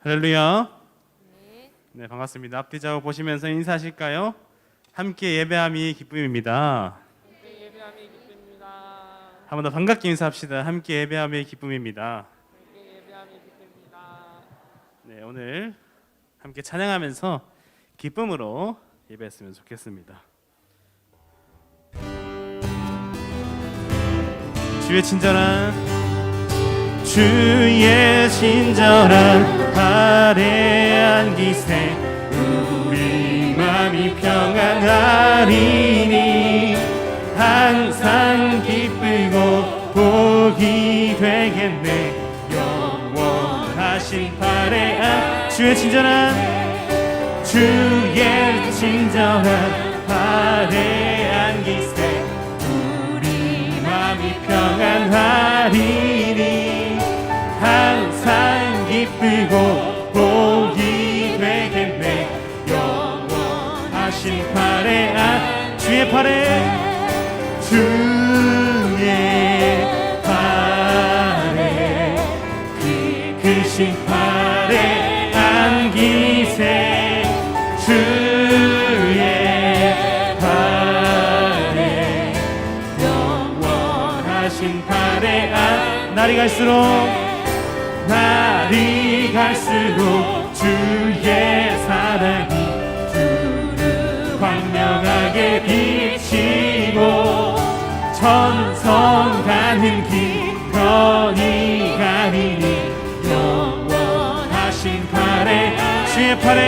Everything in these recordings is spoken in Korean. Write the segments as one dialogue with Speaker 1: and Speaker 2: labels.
Speaker 1: 할렐루야. 네, 반갑습니다. 앞뒤 좌우 보시면서 인사하실까요? 함께 예배함이 기쁨입니다.
Speaker 2: 함께 예배함이 기쁨입니다.
Speaker 1: 한 번 더 반갑게 인사합시다. 함께 예배함이 기쁨입니다.
Speaker 2: 함께 예배함이 기쁨입니다.
Speaker 1: 네, 오늘 함께 찬양하면서 기쁨으로 예배했으면 좋겠습니다. 주의 친절한 발에 안기세 우리 마음이 평안하리니 항상 기쁘고 복이 되겠네. 영원하신 발에 주의 친절한 발에 안기세 우리 마음이 평안하리니 항상 기쁘고 복이 되겠네. 영원하신 팔에 주의 팔에 크신 팔에 안기세 주의 팔에 영원하신 팔에 날이 갈수록 주의 사랑이 주를 광명하게 비치고 천성 가는 길 편히 가리니 영원하신 팔에 주의 팔에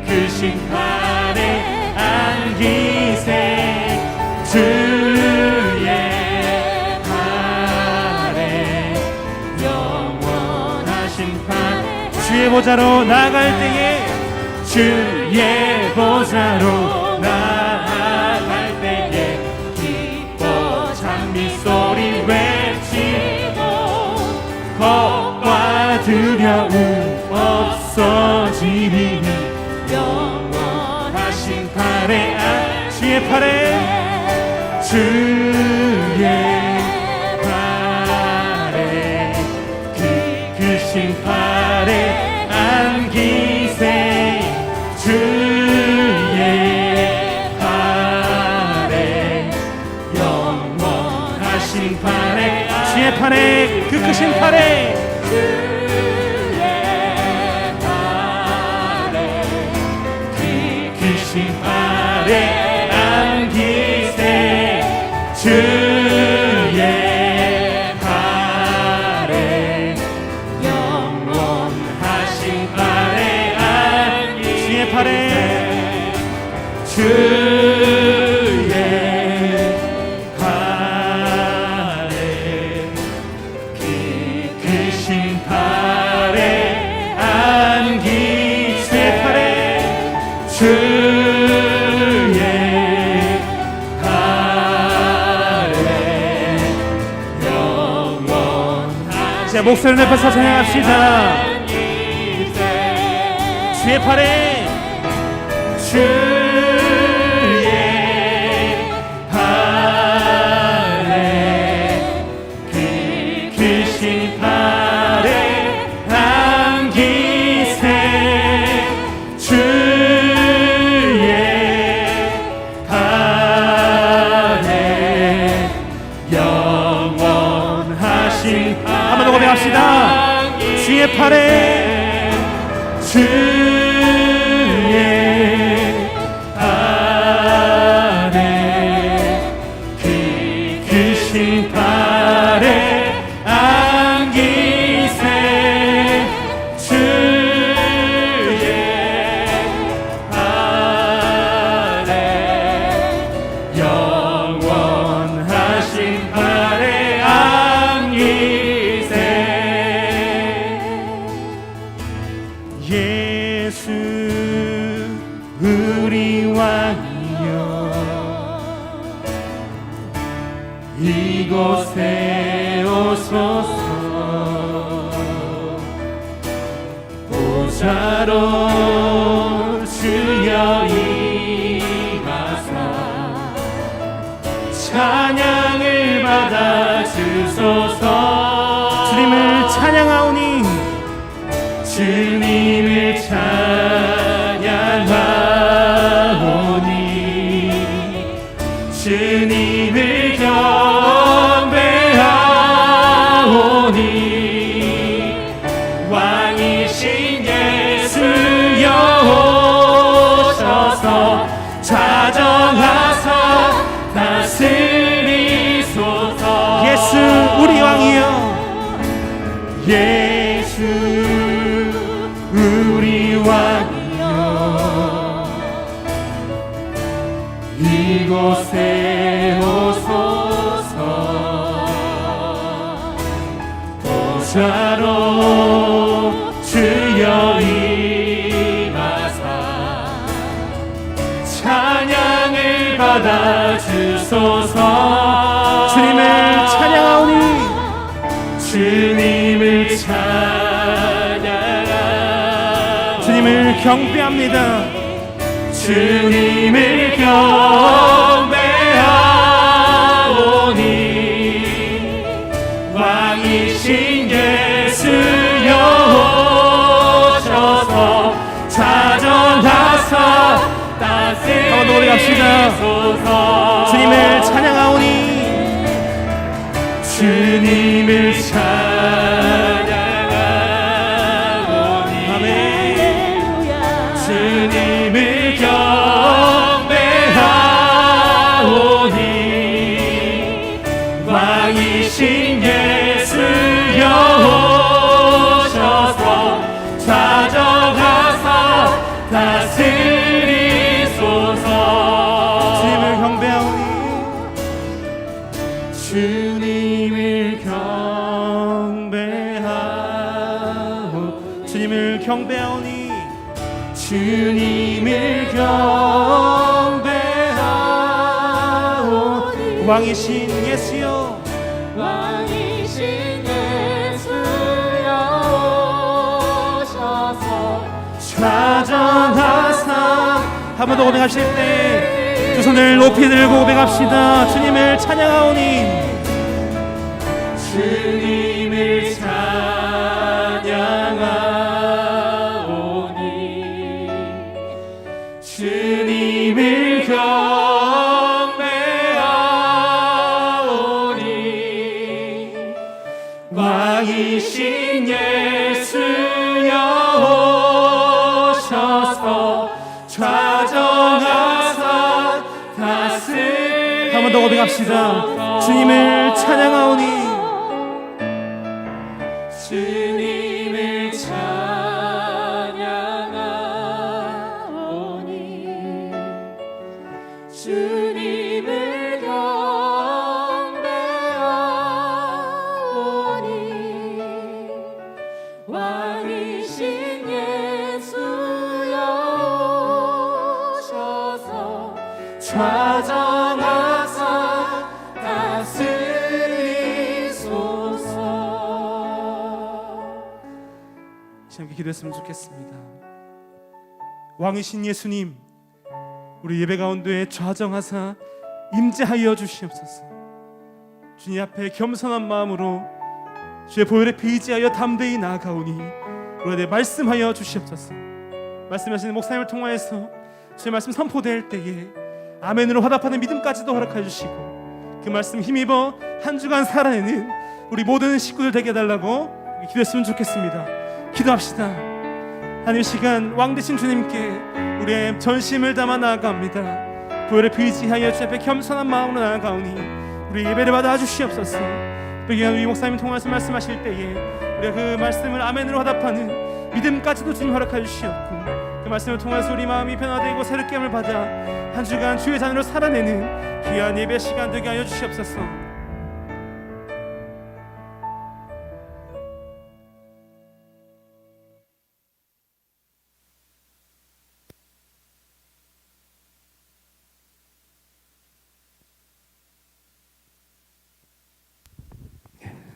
Speaker 1: 크신 팔에 안기세 주의 팔에 영원하신 팔 주의 보좌로 나아갈 때에 주의 보좌로 나아갈 때에 기뻐 찬미 소리 외치고 겁과 두려움 없어지리니 영원하신 팔에 주의 팔에 크신 팔에 안기세 주의 팔에 영원하신 팔에 주의 팔에 그 크신 팔에 크신 팔에 안기세 주의 팔에 영원하신 팔에 주의 팔에 주의 팔에 크신 팔에 안기세 팔에 주의 팔에 영원하신 목소리 높여서 찬양합시다. 주의 팔에 주의 팔에 크신 팔에 안기세 주의 팔에 영원하신 한 번 더 고백합시다. 주의 팔에 주의 팔에 크신 팔에 안기세 주의 팔에 영원하신 팔에 안기세 예수 우리 왕이여 이곳에 오소서 보좌로 주여 임하사
Speaker 3: 찬양을 받아 주소서.
Speaker 1: 주님을 찬양하오니
Speaker 3: 주님을 찬양하오니 주님을 경배하오니 왕이신 예수여 오셔서 자정하사 다스리소서.
Speaker 1: 예수 우리 왕이여
Speaker 3: 예수 우리 왕이여 이곳에 오소서. 보좌로 주여 임하사 찬양을 받아 주소서.
Speaker 1: 주님을 찬양하오니
Speaker 3: 주님을 찬양하오니
Speaker 1: 주님을 경배합니다.
Speaker 3: 주님을 경배하오니 왕이신 예수여 오셔서 자정하사
Speaker 1: 한번 더 갑시다.
Speaker 3: 다스리소서.
Speaker 1: 주님을 찬양하오니
Speaker 3: 주님을 찬양하오니
Speaker 1: 아멘.
Speaker 3: 주님을 경배하오니 왕이신 예수여 오셔서 자정하사 다스리소서.
Speaker 1: 주님을 경배하오니
Speaker 3: 주님을 경배하오니
Speaker 1: 주님을 경배하오니
Speaker 3: 주님을 경배하오니
Speaker 1: 왕이신 예수여
Speaker 2: 왕이신 예수여 오셔서
Speaker 3: 자정하사.
Speaker 1: 한 번 더 고백하실 때 두 손을 높이 들고 고백합시다. 주님을 찬양하오니
Speaker 3: 주님을 찬양하오니 주님을 경배하오니 왕이신 예수여 오셔서 좌정하사 다스리소서.
Speaker 1: 한 번 더 고백합시다. 주님을 찬양하오니
Speaker 3: 주님을 찬양하오니 주님을 경배하오니 왕이신 예수여 오셔서 좌정하사 다스리소서.
Speaker 1: 함께 기도했으면 좋겠습니다. 왕이신 예수님, 우리 예배 가운데 좌정하사 임재하여 주시옵소서. 주님 앞에 겸손한 마음으로 주의 보혈에 의지하여 담대히 나아가오니 우리에게 말씀하여 주시옵소서. 말씀하시는 목사님을 통하여서 주의 말씀 선포될 때에 아멘으로 화답하는 믿음까지도 허락해 주시고 그 말씀 힘입어 한 주간 살아내는 우리 모든 식구들 되게 해달라고 기도했으면 좋겠습니다. 기도합시다. 하나님, 시간 왕 되신 주님께 우리의 전심을 담아 나아갑니다. 보혈에 의지하여 주 앞에 겸손한 마음으로 나아가오니 우리 예배를 받아 주시옵소서. 특별히 우리 목사님 통해서 말씀하실 때에 우리가 그 말씀을 아멘으로 화답하는 믿음까지도 주님 허락하여 주시옵고 그 말씀을 통해서 우리 마음이 변화되고 새롭게 함을 받아 한 주간 주의 자녀로 살아내는 귀한 예배 시간 되게 하여 주시옵소서.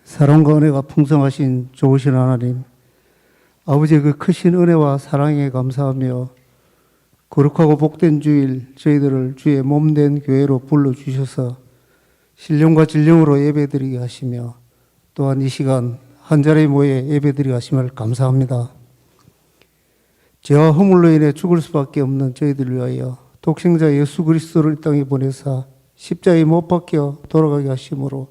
Speaker 4: 사랑과 은혜가 풍성하신 좋으신 하나님, 아버지의 그 크신 은혜와 사랑에 감사하며 거룩하고 복된 주일 저희들을 주의 몸된 교회로 불러주셔서 신령과 진령으로 예배드리게 하시며 또한 이 시간 한 자리에 모여 예배드리게 하심을 감사합니다. 죄와 허물로 인해 죽을 수밖에 없는 저희들을 위하여 독생자 예수 그리스도를 이 땅에 보내사 십자가에 못 박혀 돌아가게 하심으로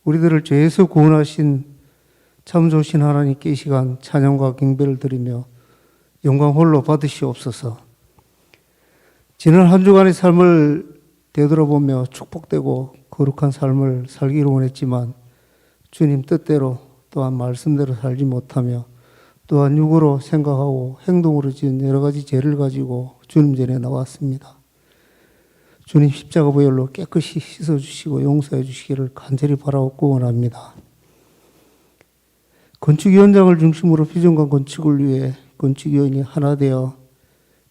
Speaker 4: 우리들을 죄에서 구원하신 참 좋으신 하나님께 이 시간 찬양과 경배를 드리며 영광 홀로 받으시옵소서. 지난 한 주간의 삶을 되돌아보며 축복되고 거룩한 삶을 살기를 원했지만 주님 뜻대로 또한 말씀대로 살지 못하며 또한 육으로 생각하고 행동으로 지은 여러 가지 죄를 가지고 주님 전에 나왔습니다. 주님 십자가 보혈로 깨끗이 씻어주시고 용서해 주시기를 간절히 바라옵고 원합니다. 건축위원장을 중심으로 비전과 건축을 위해 건축위원이 하나 되어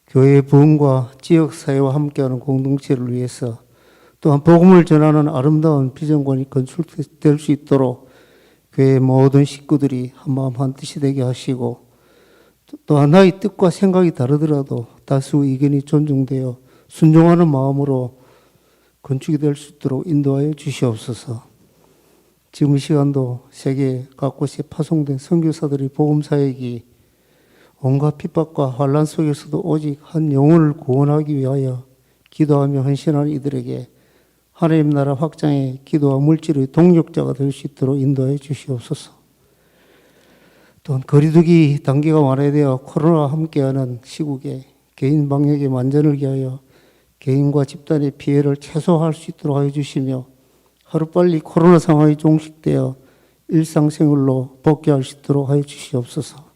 Speaker 4: 교회의 부흥과 지역사회와 함께하는 공동체를 위해서 또한 복음을 전하는 아름다운 비전관이 건축될 수 있도록 교회의 모든 식구들이 한마음 한뜻이 되게 하시고 또한 나의 뜻과 생각이 다르더라도 다수 의견이 존중되어 순종하는 마음으로 건축이 될 수 있도록 인도하여 주시옵소서. 지금 이 시간도 세계 각곳에 파송된 선교사들의 복음사역이 온갖 핍박과 환란 속에서도 오직 한 영혼을 구원하기 위하여 기도하며 헌신하는 이들에게 하나님 나라 확장의 기도와 물질의 동력자가 될 수 있도록 인도해 주시옵소서. 또한 거리두기 단계가 완화되어 코로나와 함께하는 시국에 개인 방역에 만전을 기하여 개인과 집단의 피해를 최소화할 수 있도록 하여 주시며 하루빨리 코로나 상황이 종식되어 일상생활로 복귀할 수 있도록 하여 주시옵소서.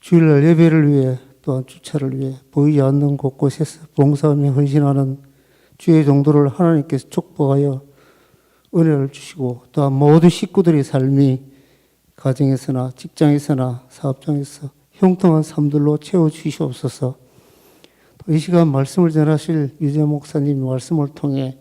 Speaker 4: 주일날 예배를 위해 또한 주차를 위해 보이지 않는 곳곳에서 봉사하며 헌신하는 주의 종도를 하나님께서 축복하여 은혜를 주시고 또한 모든 식구들의 삶이 가정에서나 직장에서나 사업장에서 형통한 삶들로 채워주시옵소서. 이 시간 말씀을 전하실 유재 목사님 말씀을 통해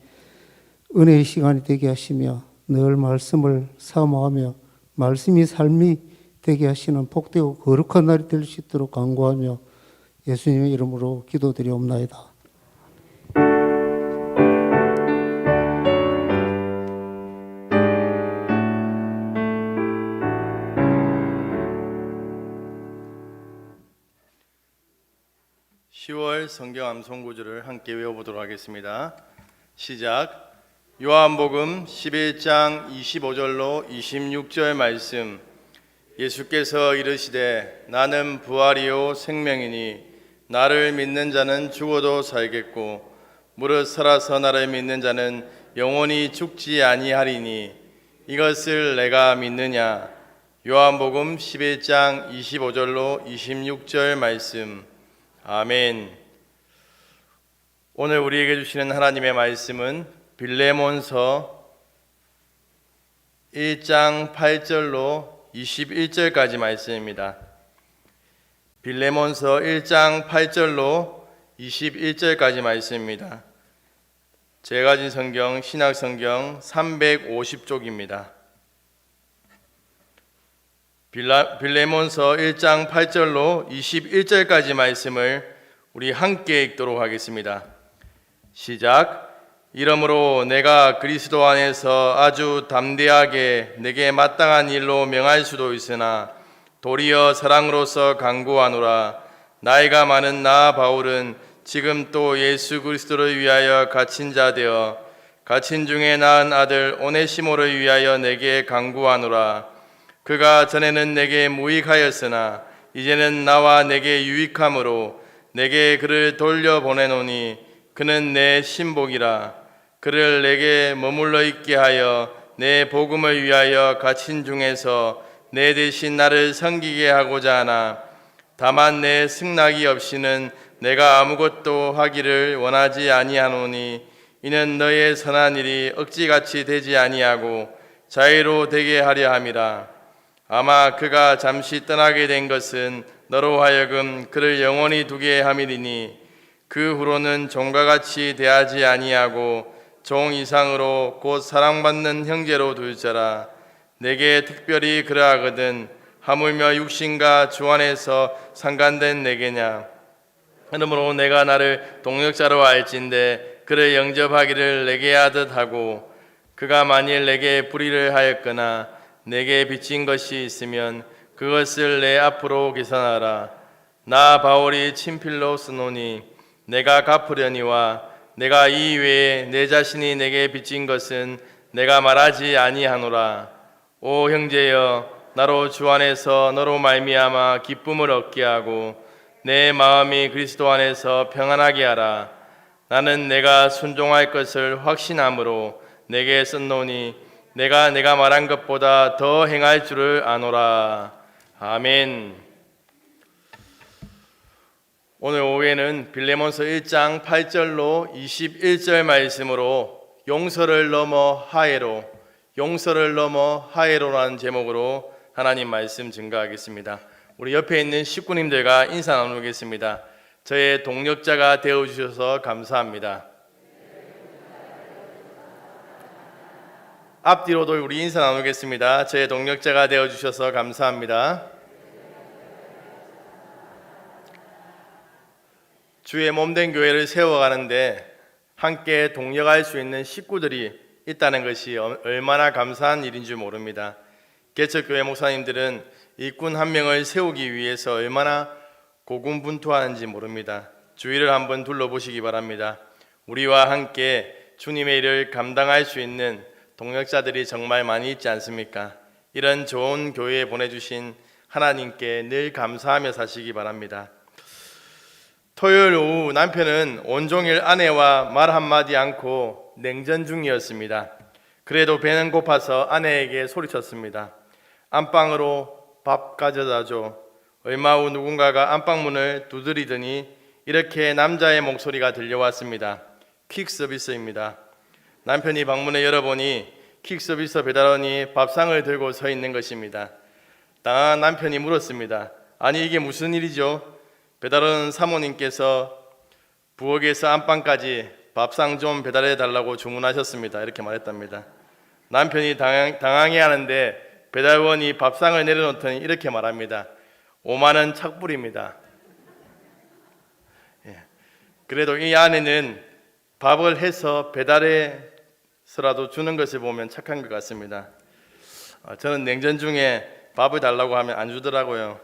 Speaker 4: 은혜의 시간이 되게 하시며 늘 말씀을 사모하며 말씀이 삶이 되게 하시는 복되고 거룩한 날이 될 수 있도록 간구하며 예수님의 이름으로 기도드리옵나이다.
Speaker 5: (10월) 성경 암송 구절을 함께 외워보도록 하겠습니다. 시작. 요한복음 11장 25절로 26절 말씀. 예수께서 이르시되 나는 부활이요 생명이니 나를 믿는 자는 죽어도 살겠고 무릇 살아서 나를 믿는 자는 영원히 죽지 아니하리니 이것을 내가 믿느냐. 요한복음 11장 25절로 26절 말씀. 아멘. 오늘 우리에게 주시는 하나님의 말씀은 빌레몬서 1장 8절로 21절까지 말씀입니다. 빌레몬서 1장 8절로 21절까지 말씀입니다. 제가 가진 성경 신약성경 350쪽입니다. 빌레몬서 1장 8절로 21절까지 말씀을 우리 함께 읽도록 하겠습니다. 시작. 이러므로 내가 그리스도 안에서 아주 담대하게 내게 마땅한 일로 명할 수도 있으나 도리어 사랑으로서 간구하노라. 나이가 많은 나 바울은 지금 또 예수 그리스도를 위하여 갇힌 자 되어 갇힌 중에 낳은 아들 오네시모를 위하여 내게 간구하노라. 그가 전에는 내게 무익하였으나 이제는 나와 내게 유익함으로 내게 그를 돌려보내노니 그는 내 신복이라. 그를 내게 머물러 있게 하여 내 복음을 위하여 갇힌 중에서 내 대신 나를 섬기게 하고자 하나 다만 내 승낙이 없이는 내가 아무것도 하기를 원하지 아니하노니 이는 너의 선한 일이 억지같이 되지 아니하고 자유로 되게 하려 함이라. 아마 그가 잠시 떠나게 된 것은 너로 하여금 그를 영원히 두게 함이리니 그 후로는 종과 같이 대하지 아니하고 종 이상으로 곧 사랑받는 형제로 둘 자라. 내게 특별히 그러하거든 하물며 육신과 주 안에서 상관된 내게냐. 그러므로 내가 나를 동력자로 알진대 그를 영접하기를 내게 하듯 하고 그가 만일 내게 불의를 하였거나 내게 빚진 것이 있으면 그것을 내 앞으로 계산하라. 나 바울이 친필로 쓰노니 내가 갚으려니와 내가 이 외에 내 자신이 내게 빚진 것은 내가 말하지 아니하노라. 오 형제여, 나로 주 안에서 너로 말미암아 기쁨을 얻게 하고 내 마음이 그리스도 안에서 평안하게 하라. 나는 내가 순종할 것을 확신함으로 내게 썼노니 내가 말한 것보다 더 행할 줄을 아노라. 아멘. 오늘 오후에는 빌레몬서 1장 8절로 21절 말씀으로 용서를 넘어 하해로라는 제목으로 하나님 말씀 증거하겠습니다. 우리 옆에 있는 식구님들과 인사 나누겠습니다. 저의 동력자가 되어주셔서 감사합니다. 앞뒤로도 우리 인사 나누겠습니다. 저의 동력자가 되어주셔서 감사합니다. 주의 몸된 교회를 세워가는데 함께 동력할 수 있는 식구들이 있다는 것이 얼마나 감사한 일인 줄 모릅니다. 개척교회 목사님들은 일꾼 한 명을 세우기 위해서 얼마나 고군분투하는지 모릅니다. 주위를 한번 둘러보시기 바랍니다. 우리와 함께 주님의 일을 감당할 수 있는 동력자들이 정말 많이 있지 않습니까? 이런 좋은 교회에 보내주신 하나님께 늘 감사하며 사시기 바랍니다. 토요일 오후 남편은 온종일 아내와 말 한마디 않고 냉전 중이었습니다. 그래도 배는 고파서 아내에게 소리쳤습니다. 안방으로 밥 가져다 줘. 얼마 후 누군가가 안방문을 두드리더니 이렇게 남자의 목소리가 들려왔습니다. 퀵 서비스입니다. 남편이 방문을 열어보니 퀵 서비스 배달원이 밥상을 들고 서 있는 것입니다. 당황한 남편이 물었습니다. 아니 이게 무슨 일이죠? 배달원 사모님께서 부엌에서 안방까지 밥상 좀 배달해 달라고 주문하셨습니다. 이렇게 말했답니다. 남편이 당황해하는데 배달원이 밥상을 내려놓더니 이렇게 말합니다. 5만 원 착불입니다. 그래도 이 아내는 밥을 해서 배달해서라도 주는 것을 보면 착한 것 같습니다. 저는 냉전 중에 밥을 달라고 하면 안 주더라고요.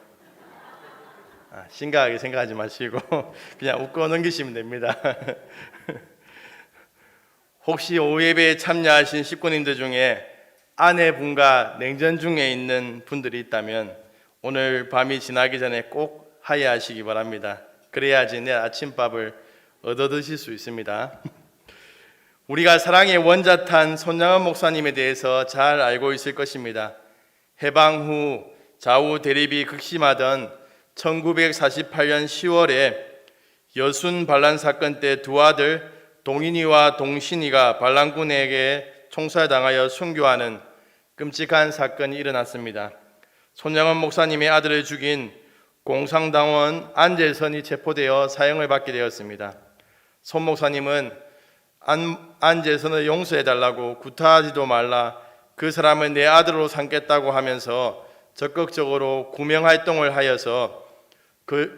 Speaker 5: 심각하게 생각하지 마시고 그냥 웃고 넘기시면 됩니다. 혹시 오후 예배에 참여하신 식구님들 중에 아내분과 냉전 중에 있는 분들이 있다면 오늘 밤이 지나기 전에 꼭 하야하시기 바랍니다. 그래야지 내일 아침밥을 얻어 드실 수 있습니다. 우리가 사랑의 원자탄 손양원 목사님에 대해서 잘 알고 있을 것입니다. 해방 후 좌우 대립이 극심하던 1948년 10월에 여순 반란 사건 때 두 아들 동인이와 동신이가 반란군에게 총살당하여 순교하는 끔찍한 사건이 일어났습니다. 손양원 목사님의 아들을 죽인 공상당원 안재선이 체포되어 사형을 받게 되었습니다. 손 목사님은 안재선을 용서해달라고 구타하지도 말라, 그 사람을 내 아들로 삼겠다고 하면서 적극적으로 구명활동을 하여서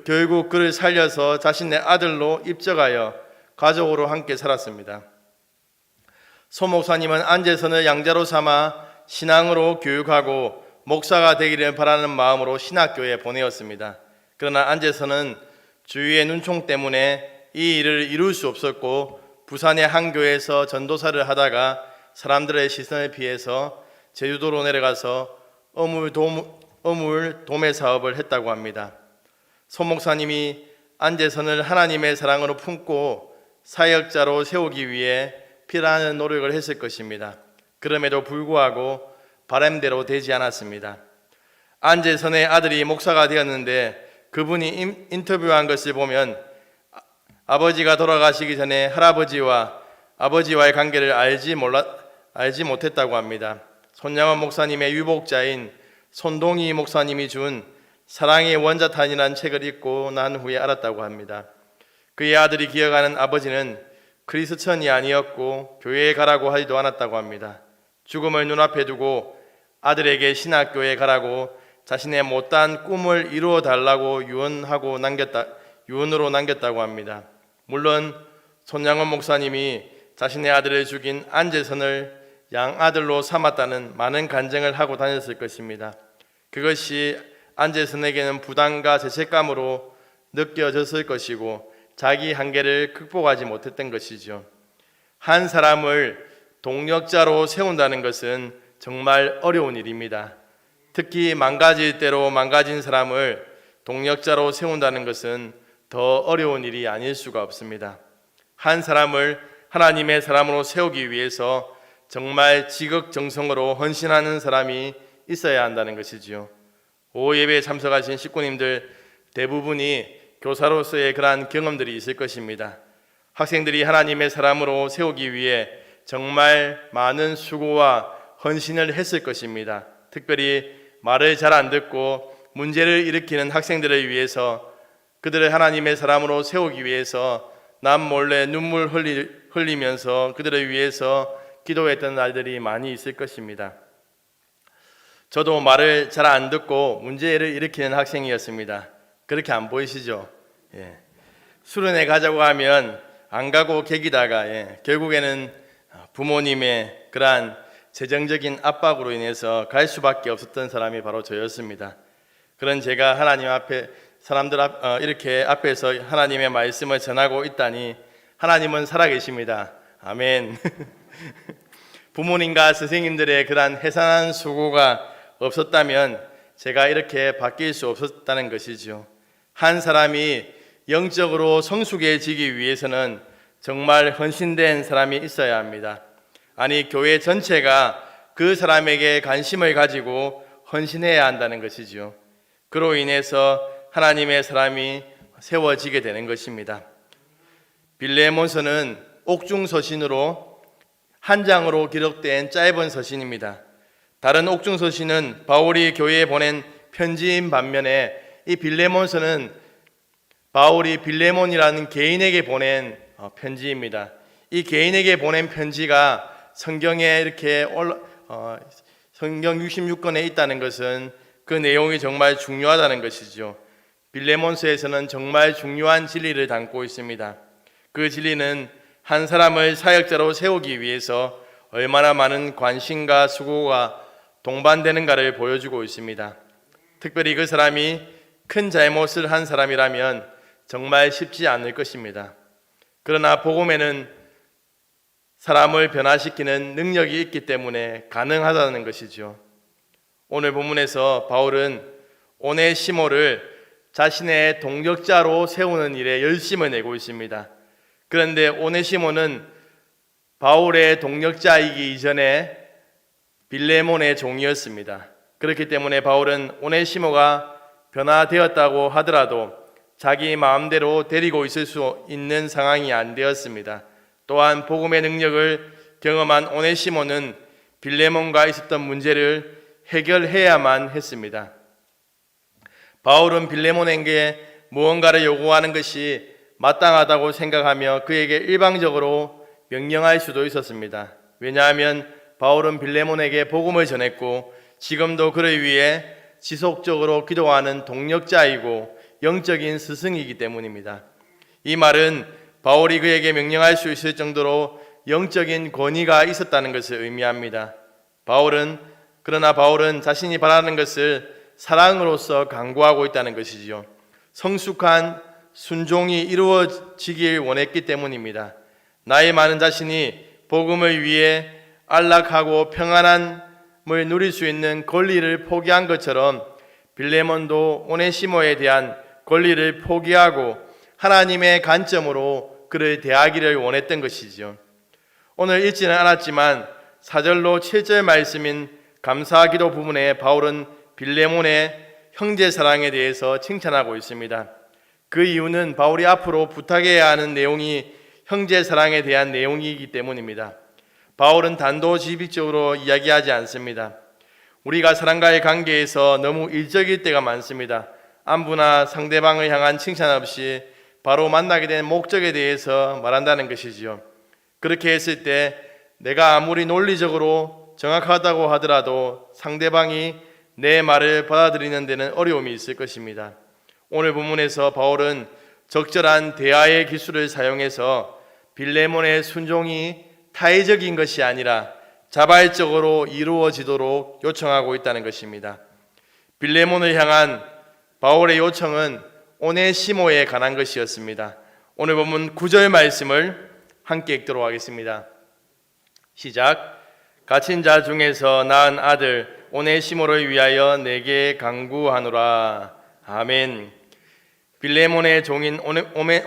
Speaker 5: 결국 그를 살려서 자신의 아들로 입적하여 가족으로 함께 살았습니다. 소 목사님은 안재선을 양자로 삼아 신앙으로 교육하고 목사가 되기를 바라는 마음으로 신학교에 보내었습니다. 그러나 안재선은 주위의 눈총 때문에 이 일을 이룰 수 없었고 부산의 한 교회에서 전도사를 하다가 사람들의 시선을 피해서 제주도로 내려가서 어물 도매 사업을 했다고 합니다. 소 목사님이 안재선을 하나님의 사랑으로 품고 사역자로 세우기 위해 피라는 노력을 했을 것입니다. 그럼에도 불구하고 바람대로 되지 않았습니다. 안재선의 아들이 목사가 되었는데 그분이 인터뷰한 것을 보면 아버지가 돌아가시기 전에 할아버지와 아버지와의 관계를 알지 못했다고 합니다. 손양원 목사님의 유복자인 손동희 목사님이 준 사랑의 원자탄이라는 책을 읽고 난 후에 알았다고 합니다. 그의 아들이 기억하는 아버지는 크리스천이 아니었고 교회에 가라고 하지도 않았다고 합니다. 죽음을 눈앞에 두고 아들에게 신학교에 가라고 자신의 못다한 꿈을 이루어 달라고 유언으로 남겼다고 합니다. 물론 손양원 목사님이 자신의 아들을 죽인 안재선을 양아들로 삼았다는 많은 간증을 하고 다녔을 것입니다. 그것이 안재선에게는 부담과 죄책감으로 느껴졌을 것이고 자기 한계를 극복하지 못했던 것이죠. 한 사람을 동력자로 세운다는 것은 정말 어려운 일입니다. 특히 망가질 대로 망가진 사람을 동력자로 세운다는 것은 더 어려운 일이 아닐 수가 없습니다. 한 사람을 하나님의 사람으로 세우기 위해서 정말 지극정성으로 헌신하는 사람이 있어야 한다는 것이지요. 오후 예배에 참석하신 식구님들 대부분이 교사로서의 그러한 경험들이 있을 것입니다. 학생들이 하나님의 사람으로 세우기 위해 정말 많은 수고와 헌신을 했을 것입니다. 특별히 말을 잘 안 듣고 문제를 일으키는 학생들을 위해서, 그들을 하나님의 사람으로 세우기 위해서 남몰래 눈물 흘리면서 그들을 위해서 기도했던 날들이 많이 있을 것입니다. 저도 말을 잘 안 듣고 문제를 일으키는 학생이었습니다. 그렇게 안 보이시죠? 수련회 가자고 하면 안 가고 계기다가 결국에는 부모님의 그러한 재정적인 압박으로 인해서 갈 수밖에 없었던 사람이 바로 저였습니다. 그런 제가 하나님 앞에 이렇게 앞에서 하나님의 말씀을 전하고 있다니 하나님은 살아계십니다. 아멘. 부모님과 선생님들의 그러한 해산한 수고가 없었다면 제가 이렇게 바뀔 수 없었다는 것이죠. 한 사람이 영적으로 성숙해지기 위해서는 정말 헌신된 사람이 있어야 합니다. 아니, 교회 전체가 그 사람에게 관심을 가지고 헌신해야 한다는 것이죠. 그로 인해서 하나님의 사람이 세워지게 되는 것입니다. 빌레몬서는 옥중서신으로 한 장으로 기록된 짧은 서신입니다. 다른 옥중서신은 바울이 교회에 보낸 편지인 반면에 이 빌레몬서는 바울이 빌레몬이라는 개인에게 보낸 편지입니다. 이 개인에게 보낸 편지가 성경에 이렇게 성경 66권에 있다는 것은 그 내용이 정말 중요하다는 것이죠. 빌레몬서에서는 정말 중요한 진리를 담고 있습니다. 그 진리는 한 사람을 사역자로 세우기 위해서 얼마나 많은 관심과 수고가 동반되는가를 보여주고 있습니다. 특별히 그 사람이 큰 잘못을 한 사람이라면 정말 쉽지 않을 것입니다. 그러나 복음에는 사람을 변화시키는 능력이 있기 때문에 가능하다는 것이죠. 오늘 본문에서 바울은 오네시모를 자신의 동력자로 세우는 일에 열심을 내고 있습니다. 그런데 오네시모는 바울의 동력자이기 이전에 빌레몬의 종이었습니다. 그렇기 때문에 바울은 오네시모가 변화되었다고 하더라도 자기 마음대로 데리고 있을 수 있는 상황이 안 되었습니다. 또한 복음의 능력을 경험한 오네시모는 빌레몬과 있었던 문제를 해결해야만 했습니다. 바울은 빌레몬에게 무언가를 요구하는 것이 마땅하다고 생각하며 그에게 일방적으로 명령할 수도 있었습니다. 왜냐하면 바울은 빌레몬에게 복음을 전했고 지금도 그를 위해 지속적으로 기도하는 동력자이고 영적인 스승이기 때문입니다. 이 말은 바울이 그에게 명령할 수 있을 정도로 영적인 권위가 있었다는 것을 의미합니다. 그러나 바울은 자신이 바라는 것을 사랑으로서 강구하고 있다는 것이지요. 성숙한 순종이 이루어지길 원했기 때문입니다. 나이 많은 자신이 복음을 위해 안락하고 평안함을 누릴 수 있는 권리를 포기한 것처럼 빌레몬도 오네시모에 대한 권리를 포기하고 하나님의 관점으로 그를 대하기를 원했던 것이죠. 오늘 읽지는 않았지만 4절로 7절 말씀인 감사기도 부분에 바울은 빌레몬의 형제 사랑에 대해서 칭찬하고 있습니다. 그 이유는 바울이 앞으로 부탁해야 하는 내용이 형제 사랑에 대한 내용이기 때문입니다. 바울은 단도직입적으로 이야기하지 않습니다. 우리가 사람과의 관계에서 너무 일적일 때가 많습니다. 안부나 상대방을 향한 칭찬 없이 바로 만나게 된 목적에 대해서 말한다는 것이지요. 그렇게 했을 때 내가 아무리 논리적으로 정확하다고 하더라도 상대방이 내 말을 받아들이는 데는 어려움이 있을 것입니다. 오늘 본문에서 바울은 적절한 대화의 기술을 사용해서 빌레몬의 순종이 타의적인 것이 아니라 자발적으로 이루어지도록 요청하고 있다는 것입니다. 빌레몬을 향한 바울의 요청은 오네시모에 관한 것이었습니다. 오늘 본문 9절 말씀을 함께 읽도록 하겠습니다. 시작. 갇힌 자 중에서 낳은 아들 오네시모를 위하여 내게 간구하노라. 아멘. 빌레몬의 종인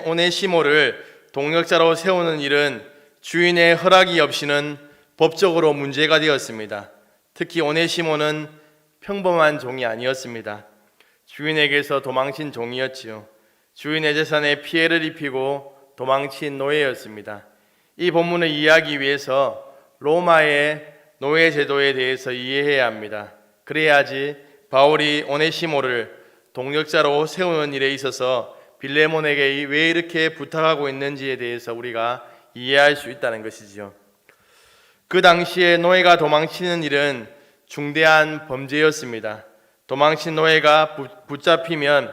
Speaker 5: 오네시모를 동역자로 세우는 일은 주인의 허락이 없이는 법적으로 문제가 되었습니다. 특히 오네시모는 평범한 종이 아니었습니다. 주인에게서 도망친 종이었지요. 주인의 재산에 피해를 입히고 도망친 노예였습니다. 이 본문을 이해하기 위해서 로마의 노예 제도에 대해서 이해해야 합니다. 그래야지 바울이 오네시모를 동역자로 세우는 일에 있어서 빌레몬에게 왜 이렇게 부탁하고 있는지에 대해서 우리가 이해할 수 있다는 것이지요. 그 당시에 노예가 도망치는 일은 중대한 범죄였습니다. 도망친 노예가 붙잡히면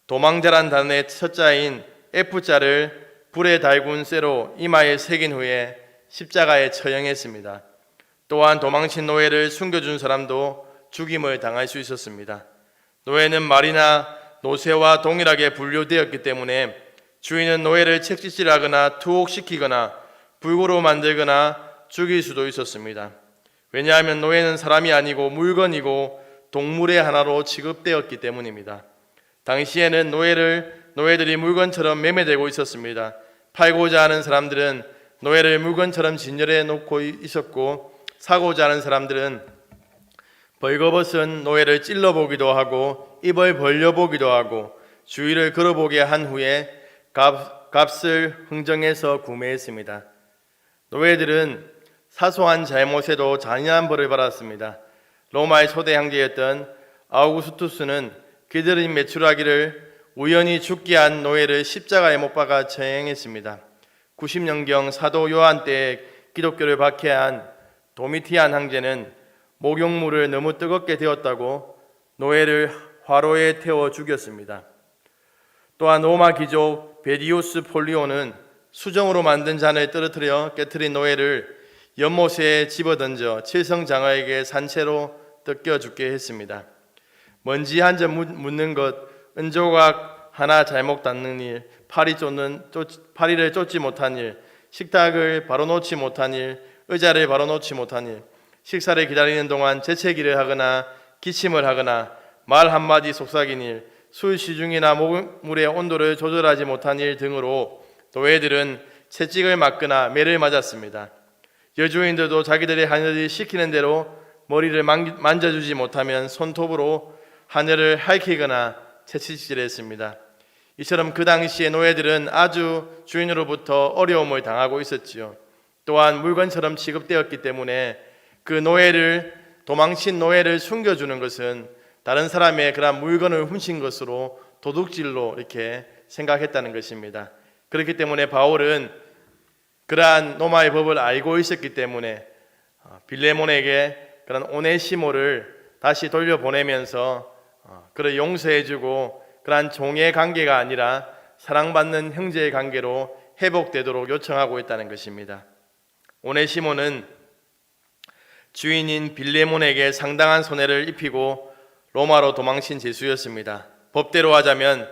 Speaker 5: 도망자란 단어의 첫자인 F자를 불에 달군 쇠로 이마에 새긴 후에 십자가에 처형했습니다. 또한 도망친 노예를 숨겨준 사람도 죽임을 당할 수 있었습니다. 노예는 말이나 노새와 동일하게 분류되었기 때문에 주인은 노예를 채찍질하거나 투옥시키거나 불구로 만들거나 죽일 수도 있었습니다. 왜냐하면 노예는 사람이 아니고 물건이고 동물의 하나로 취급되었기 때문입니다. 당시에는 노예들이 물건처럼 매매되고 있었습니다. 팔고자 하는 사람들은 노예를 물건처럼 진열해 놓고 있었고, 사고자 하는 사람들은 벌거벗은 노예를 찔러보기도 하고 입을 벌려보기도 하고 주위를 걸어보게 한 후에 값을 흥정해서 구매했습니다. 노예들은 사소한 잘못에도 잔인한 벌을 받았습니다. 로마의 초대 황제였던 아우구스투스는 그들이 매출하기를 우연히 죽게 한 노예를 십자가에 못 박아 처형했습니다. 90년경 사도 요한 때 기독교를 박해한 도미티안 황제는 목욕물을 너무 뜨겁게 데웠다고 노예를 화로에 태워 죽였습니다. 또한 로마 귀족 베디우스 폴리오는 수정으로 만든 잔을 떨어뜨려 깨트린 노예를 연못에 집어던져 칠성장어에게 산채로 뜯겨 죽게 했습니다. 먼지 한 점 묻는 것, 은조각 하나 잘못 닿는 일, 파리를 쫓지 못한 일, 식탁을 바로 놓지 못한 일, 의자를 바로 놓지 못한 일, 식사를 기다리는 동안 재채기를 하거나 기침을 하거나 말 한마디 속삭인 일, 술 시중이나 목물의 온도를 조절하지 못한 일 등으로 노예들은 채찍을 맞거나 매를 맞았습니다. 여주인들도 자기들의 하늘이 시키는 대로 머리를 만져주지 못하면 손톱으로 하늘을 핥히거나 채찍질했습니다. 이처럼 그 당시의 노예들은 아주 주인으로부터 어려움을 당하고 있었지요. 또한 물건처럼 취급되었기 때문에 그 도망친 노예를 숨겨주는 것은 다른 사람의 그런 물건을 훔친 것으로 도둑질로 이렇게 생각했다는 것입니다. 그렇기 때문에 바울은 그러한 로마의 법을 알고 있었기 때문에 빌레몬에게 그런 오네시모를 다시 돌려보내면서 그를 용서해주고 그러한 종의 관계가 아니라 사랑받는 형제의 관계로 회복되도록 요청하고 있다는 것입니다. 오네시모는 주인인 빌레몬에게 상당한 손해를 입히고 로마로 도망친 죄수였습니다. 법대로 하자면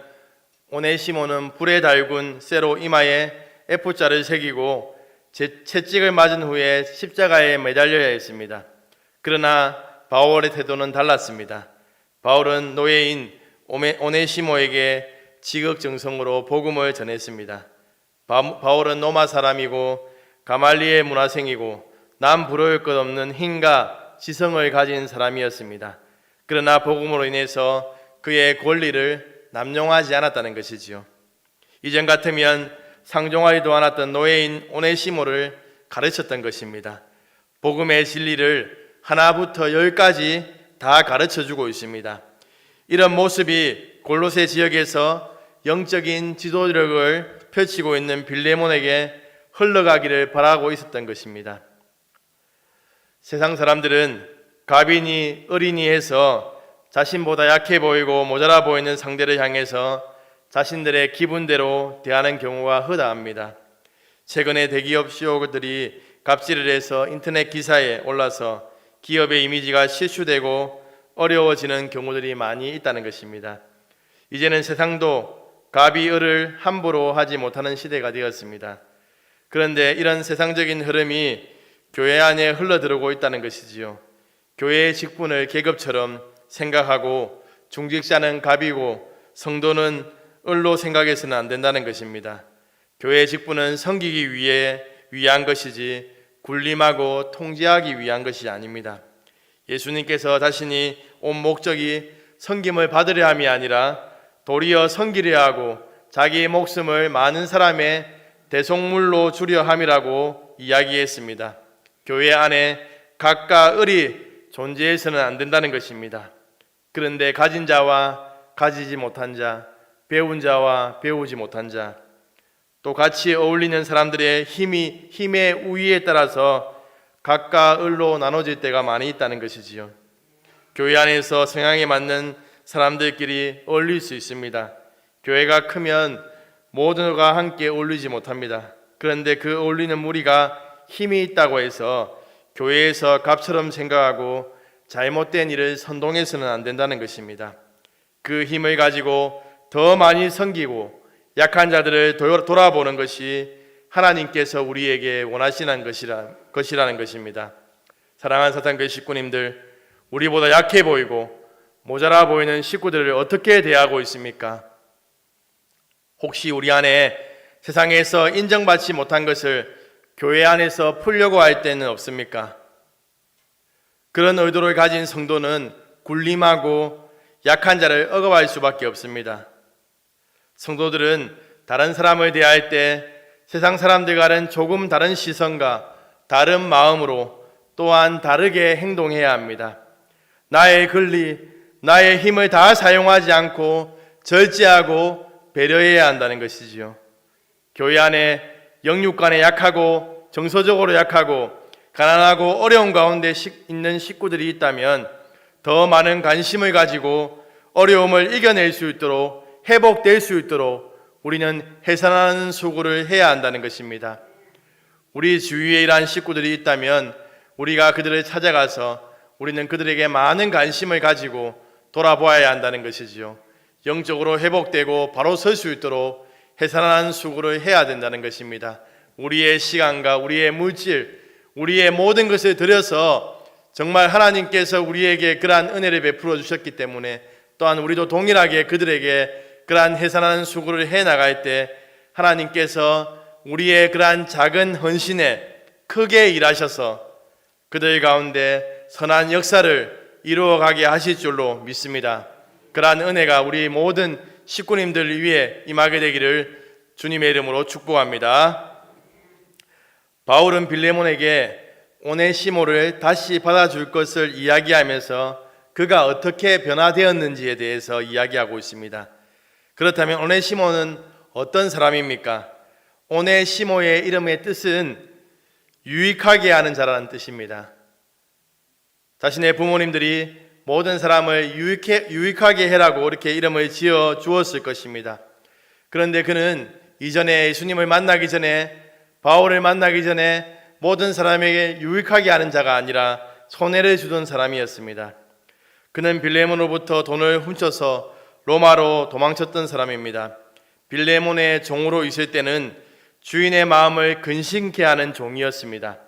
Speaker 5: 오네시모는 불에 달군 쇠로 이마에 F자를 새기고 채찍을 맞은 후에 십자가에 매달려야 했습니다. 그러나 바울의 태도는 달랐습니다. 바울은 노예인 오네시모에게 지극정성으로 복음을 전했습니다. 바울은 로마 사람이고 가말리엘 문화생이고 남 부러울 것 없는 힘과 지성을 가진 사람이었습니다. 그러나 복음으로 인해서 그의 권리를 남용하지 않았다는 것이지요. 이전 같으면 상종하지도 않았던 노예인 오네시모를 가르쳤던 것입니다. 복음의 진리를 하나부터 열까지 다 가르쳐주고 있습니다. 이런 모습이 골로새 지역에서 영적인 지도력을 펼치고 있는 빌레몬에게 흘러가기를 바라고 있었던 것입니다. 세상 사람들은 갑인이 어린이 해서 자신보다 약해 보이고 모자라 보이는 상대를 향해서 자신들의 기분대로 대하는 경우가 허다합니다. 최근에 대기업 CEO들이 갑질을 해서 인터넷 기사에 올라서 기업의 이미지가 실추되고 어려워지는 경우들이 많이 있다는 것입니다. 이제는 세상도 갑이 을을 함부로 하지 못하는 시대가 되었습니다. 그런데 이런 세상적인 흐름이 교회 안에 흘러들어오고 있다는 것이지요. 교회의 직분을 계급처럼 생각하고 중직자는 갑이고 성도는 을로 생각해서는 안 된다는 것입니다. 교회의 직분은 섬기기 위한 것이지 군림하고 통제하기 위한 것이 아닙니다. 예수님께서 자신이 온 목적이 섬김을 받으려 함이 아니라 도리어 섬기려 하고 자기의 목숨을 많은 사람의 대속물로 주려 함이라고 이야기했습니다. 교회 안에 갑과 을이 존재해서는 안 된다는 것입니다. 그런데 가진 자와 가지지 못한 자, 배운 자와 배우지 못한 자, 또 같이 어울리는 사람들의 힘의 우위에 따라서 갑과 을로 나눠질 때가 많이 있다는 것이지요. 교회 안에서 성향에 맞는 사람들끼리 어울릴 수 있습니다. 교회가 크면 모두가 함께 어울리지 못합니다. 그런데 그 어울리는 무리가 힘이 있다고 해서 교회에서 갑처럼 생각하고 잘못된 일을 선동해서는 안 된다는 것입니다. 그 힘을 가지고 더 많이 섬기고 약한 자들을 돌아보는 것이 하나님께서 우리에게 원하시는 것이라는 것입니다. 사랑하는 사탄교회 식구님들, 우리보다 약해 보이고 모자라 보이는 식구들을 어떻게 대하고 있습니까? 혹시 우리 안에 세상에서 인정받지 못한 것을 교회 안에서 풀려고 할 때는 없습니까? 그런 의도를 가진 성도는 군림하고 약한 자를 억압할 수밖에 없습니다. 성도들은 다른 사람을 대할 때 세상 사람들과는 조금 다른 시선과 다른 마음으로 또한 다르게 행동해야 합니다. 나의 권리, 나의 힘을 다 사용하지 않고 절제하고 배려해야 한다는 것이지요. 교회 안에 영육간에 약하고 정서적으로 약하고 가난하고 어려운 가운데 있는 식구들이 있다면 더 많은 관심을 가지고 어려움을 이겨낼 수 있도록 회복될 수 있도록 우리는 해산하는 수고를 해야 한다는 것입니다. 우리 주위에 이러한 식구들이 있다면 우리가 그들을 찾아가서 우리는 그들에게 많은 관심을 가지고 돌아보아야 한다는 것이지요. 영적으로 회복되고 바로 설 수 있도록 해산하는 수고를 해야 된다는 것입니다. 우리의 시간과 우리의 물질, 우리의 모든 것을 들여서 정말 하나님께서 우리에게 그러한 은혜를 베풀어 주셨기 때문에 또한 우리도 동일하게 그들에게 그러한 해산하는 수고를 해나갈 때 하나님께서 우리의 그러한 작은 헌신에 크게 일하셔서 그들 가운데 선한 역사를 이루어가게 하실 줄로 믿습니다. 그러한 은혜가 우리 모든 식구님들 위해 임하게 되기를 주님의 이름으로 축복합니다. 바울은 빌레몬에게 오네시모를 다시 받아줄 것을 이야기하면서 그가 어떻게 변화되었는지에 대해서 이야기하고 있습니다. 그렇다면 오네시모는 어떤 사람입니까? 오네시모의 이름의 뜻은 유익하게 하는 자라는 뜻입니다. 자신의 부모님들이 모든 사람을 유익하게 해라고 이렇게 이름을 지어 주었을 것입니다. 그런데 그는 이전에 예수님을 만나기 전에, 바울을 만나기 전에 모든 사람에게 유익하게 하는 자가 아니라 손해를 주던 사람이었습니다. 그는 빌레몬으로부터 돈을 훔쳐서 로마로 도망쳤던 사람입니다. 빌레몬의 종으로 있을 때는 주인의 마음을 근심케 하는 종이었습니다.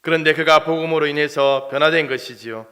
Speaker 5: 그런데 그가 복음으로 인해서 변화된 것이지요.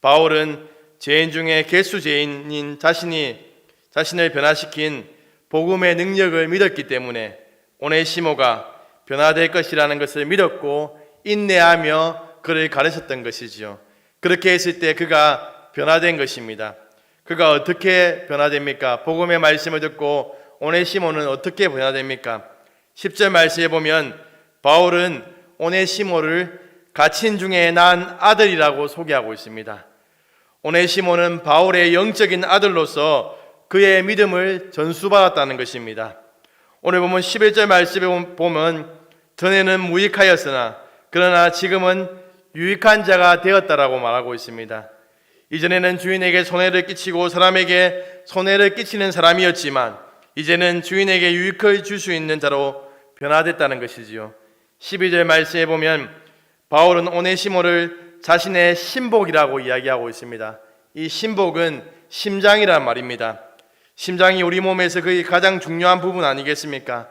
Speaker 5: 바울은 죄인 중에 개수죄인인 자신을 변화시킨 복음의 능력을 믿었기 때문에 오네시모가 변화될 것이라는 것을 믿었고 인내하며 그를 가르쳤던 것이지요. 그렇게 했을 때 그가 변화된 것입니다. 그가 어떻게 변화됩니까? 복음의 말씀을 듣고 오네시모는 어떻게 변화됩니까? 10절 말씀에 보면 바울은 오네시모를 갇힌 중에 난 아들이라고 소개하고 있습니다. 오네시모는 바울의 영적인 아들로서 그의 믿음을 전수받았다는 것입니다. 오늘 보면 11절 말씀에 보면 전에는 무익하였으나 그러나 지금은 유익한 자가 되었다라고 말하고 있습니다. 이전에는 주인에게 손해를 끼치고 사람에게 손해를 끼치는 사람이었지만 이제는 주인에게 유익을 줄 수 있는 자로 변화됐다는 것이지요. 12절 말씀에 보면 바울은 오네시모를 자신의 신복이라고 이야기하고 있습니다. 이 신복은 심장이란 말입니다. 심장이 우리 몸에서 거의 가장 중요한 부분 아니겠습니까?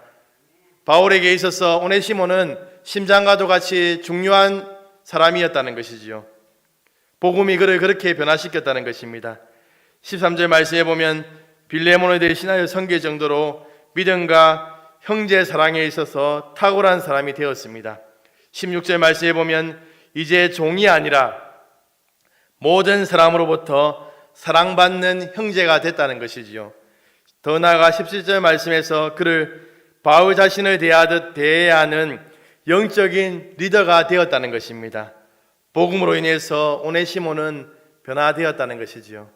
Speaker 5: 바울에게 있어서 오네시모는 심장과도 같이 중요한 사람이었다는 것이지요. 복음이 그를 그렇게 변화시켰다는 것입니다. 13절 말씀에 보면 빌레몬을 대신하여 섬길 정도로 믿음과 형제 사랑에 있어서 탁월한 사람이 되었습니다. 16절 말씀에 보면 이제 종이 아니라 모든 사람으로부터 사랑받는 형제가 됐다는 것이지요. 더 나아가 17절 말씀에서 그를 바울 자신을 대하듯 대해야 하는 영적인 리더가 되었다는 것입니다. 복음으로 인해서 오네시모는 변화되었다는 것이지요.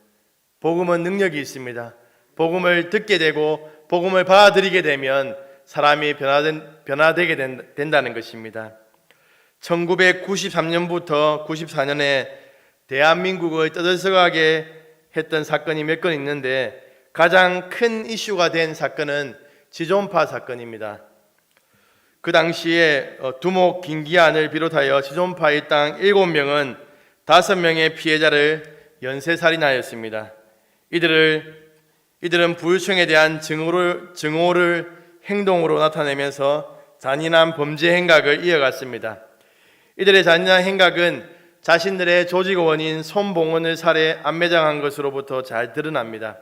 Speaker 5: 복음은 능력이 있습니다. 복음을 듣게 되고 복음을 받아들이게 되면 사람이 변화되게 된다는 것입니다. 1993년부터 94년에 대한민국을 떠들썩하게 했던 사건이 몇 건 있는데 가장 큰 이슈가 된 사건은 지존파 사건입니다. 그 당시에 두목 김기안을 비롯하여 지존파 일당 7명은 5명의 피해자를 연쇄살인하였습니다. 이들은 부유층에 대한 증오를 행동으로 나타내면서 잔인한 범죄 행각을 이어갔습니다. 이들의 잔인한 행각은 자신들의 조직원인 손봉원을 살해 안매장한 것으로부터 잘 드러납니다.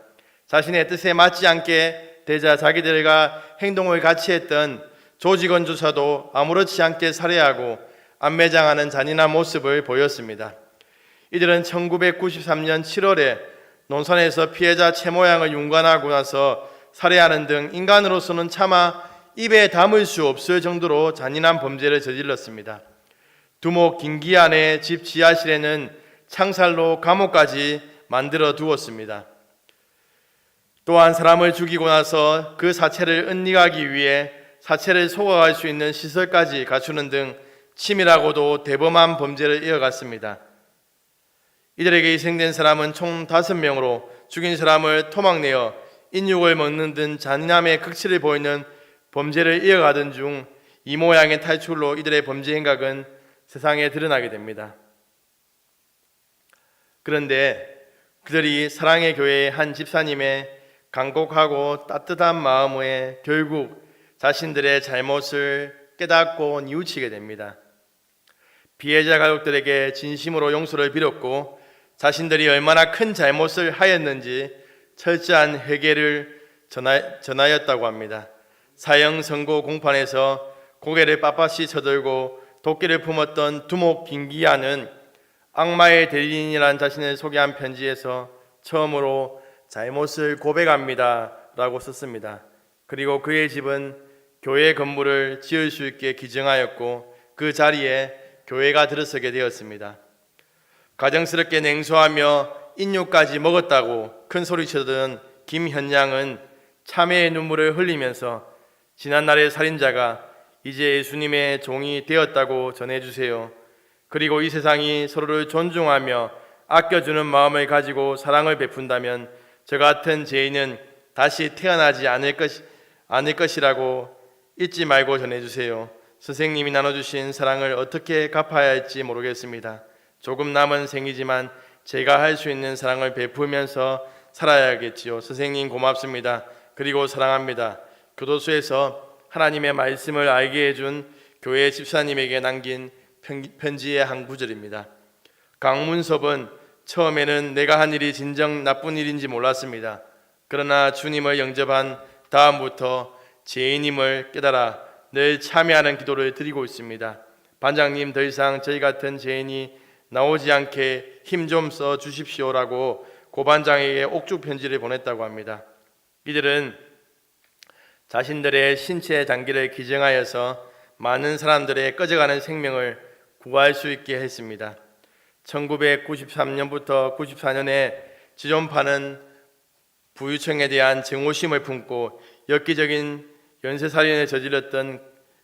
Speaker 5: 자신의 뜻에 맞지 않게 되자 자기들과 행동을 같이 했던 조직원조차도 아무렇지 않게 살해하고 안매장하는 잔인한 모습을 보였습니다. 이들은 1993년 7월에 논산에서 피해자 채 모양을 윤관하고 나서 살해하는 등 인간으로서는 차마 입에 담을 수 없을 정도로 잔인한 범죄를 저질렀습니다. 두목 김기안의 집 지하실에는 창살로 감옥까지 만들어 두었습니다. 또한 사람을 죽이고 나서 그 사체를 은닉하기 위해 사체를 소각할 수 있는 시설까지 갖추는 등 치밀하고도 대범한 범죄를 이어갔습니다. 이들에게 희생된 사람은 총 5명으로 죽인 사람을 토막내어 인육을 먹는 등 잔인함의 극치를 보이는 범죄를 이어가던 중 이 모양의 탈출로 이들의 범죄 행각은 세상에 드러나게 됩니다. 그런데 그들이 사랑의 교회의 한 집사님의 간곡하고 따뜻한 마음에 결국 자신들의 잘못을 깨닫고 뉘우치게 됩니다. 피해자 가족들에게 진심으로 용서를 빌었고 자신들이 얼마나 큰 잘못을 하였는지 철저한 회개를 전하였다고 합니다. 사형 선고 공판에서 고개를 빳빳이 쳐들고 도끼를 품었던 두목 김기안은 악마의 대리인이란 자신을 소개한 편지에서 처음으로 잘못을 고백합니다 라고 썼습니다. 그리고 그의 집은 교회 건물을 지을 수 있게 기증하였고 그 자리에 교회가 들어서게 되었습니다. 가정스럽게 냉소하며 인육까지 먹었다고 큰 소리치던 김현양은 참회의 눈물을 흘리면서 지난날의 살인자가 이제 예수님의 종이 되었다고 전해주세요. 그리고 이 세상이 서로를 존중하며 아껴주는 마음을 가지고 사랑을 베푼다면 저 같은 죄인은 다시 태어나지 않을 것이라고 잊지 말고 전해주세요. 선생님이 나눠주신 사랑을 어떻게 갚아야 할지 모르겠습니다. 조금 남은 생이지만 제가 할 수 있는 사랑을 베풀면서 살아야겠지요. 선생님 고맙습니다. 그리고 사랑합니다. 교도소에서 하나님의 말씀을 알게 해준 교회 집사님에게 남긴 편지의 한 구절입니다. 강문섭은 처음에는 내가 한 일이 진정 나쁜 일인지 몰랐습니다. 그러나 주님을 영접한 다음부터 죄인임을 깨달아 늘 참여하는 기도를 드리고 있습니다. 반장님, 더 이상 저희 같은 죄인이 나오지 않게 힘 좀 써 주십시오라고 고반장에게 옥중 편지를 보냈다고 합니다. 이들은 자신들의 신체 장기를 기증하여서 많은 사람들의 꺼져가는 생명을 구할 수 있게 했습니다. 1993년부터 94년에 지존파는 부유층에 대한 증오심을 품고 엽기적인 연쇄살인을 저질렀던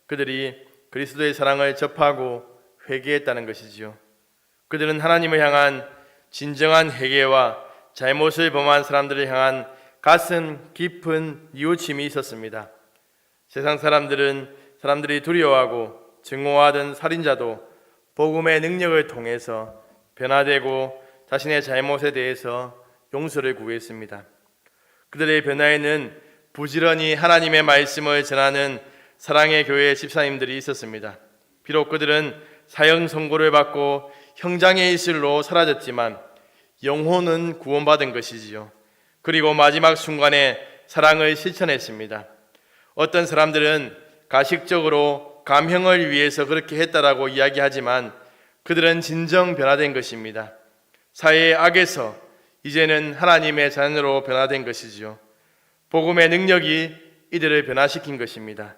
Speaker 5: 그들이 그리스도의 사랑을 접하고 회개했다는 것이지요. 그들은 하나님을 향한 진정한 회개와 잘못을 범한 사람들을 향한 가슴 깊은 뉘우침이 있었습니다. 세상 사람들은 사람들이 두려워하고 증오하던 살인자도 복음의 능력을 통해서 변화되고 자신의 잘못에 대해서 용서를 구했습니다. 그들의 변화에는 부지런히 하나님의 말씀을 전하는 사랑의 교회 집사님들이 있었습니다. 비록 그들은 사형 선고를 받고 형장의 이슬로 사라졌지만 영혼은 구원받은 것이지요. 그리고 마지막 순간에 사랑을 실천했습니다. 어떤 사람들은 가식적으로 감형을 위해서 그렇게 했다라고 이야기하지만 그들은 진정 변화된 것입니다. 사회의 악에서 이제는 하나님의 자녀로 변화된 것이지요. 복음의 능력이 이들을 변화시킨 것입니다.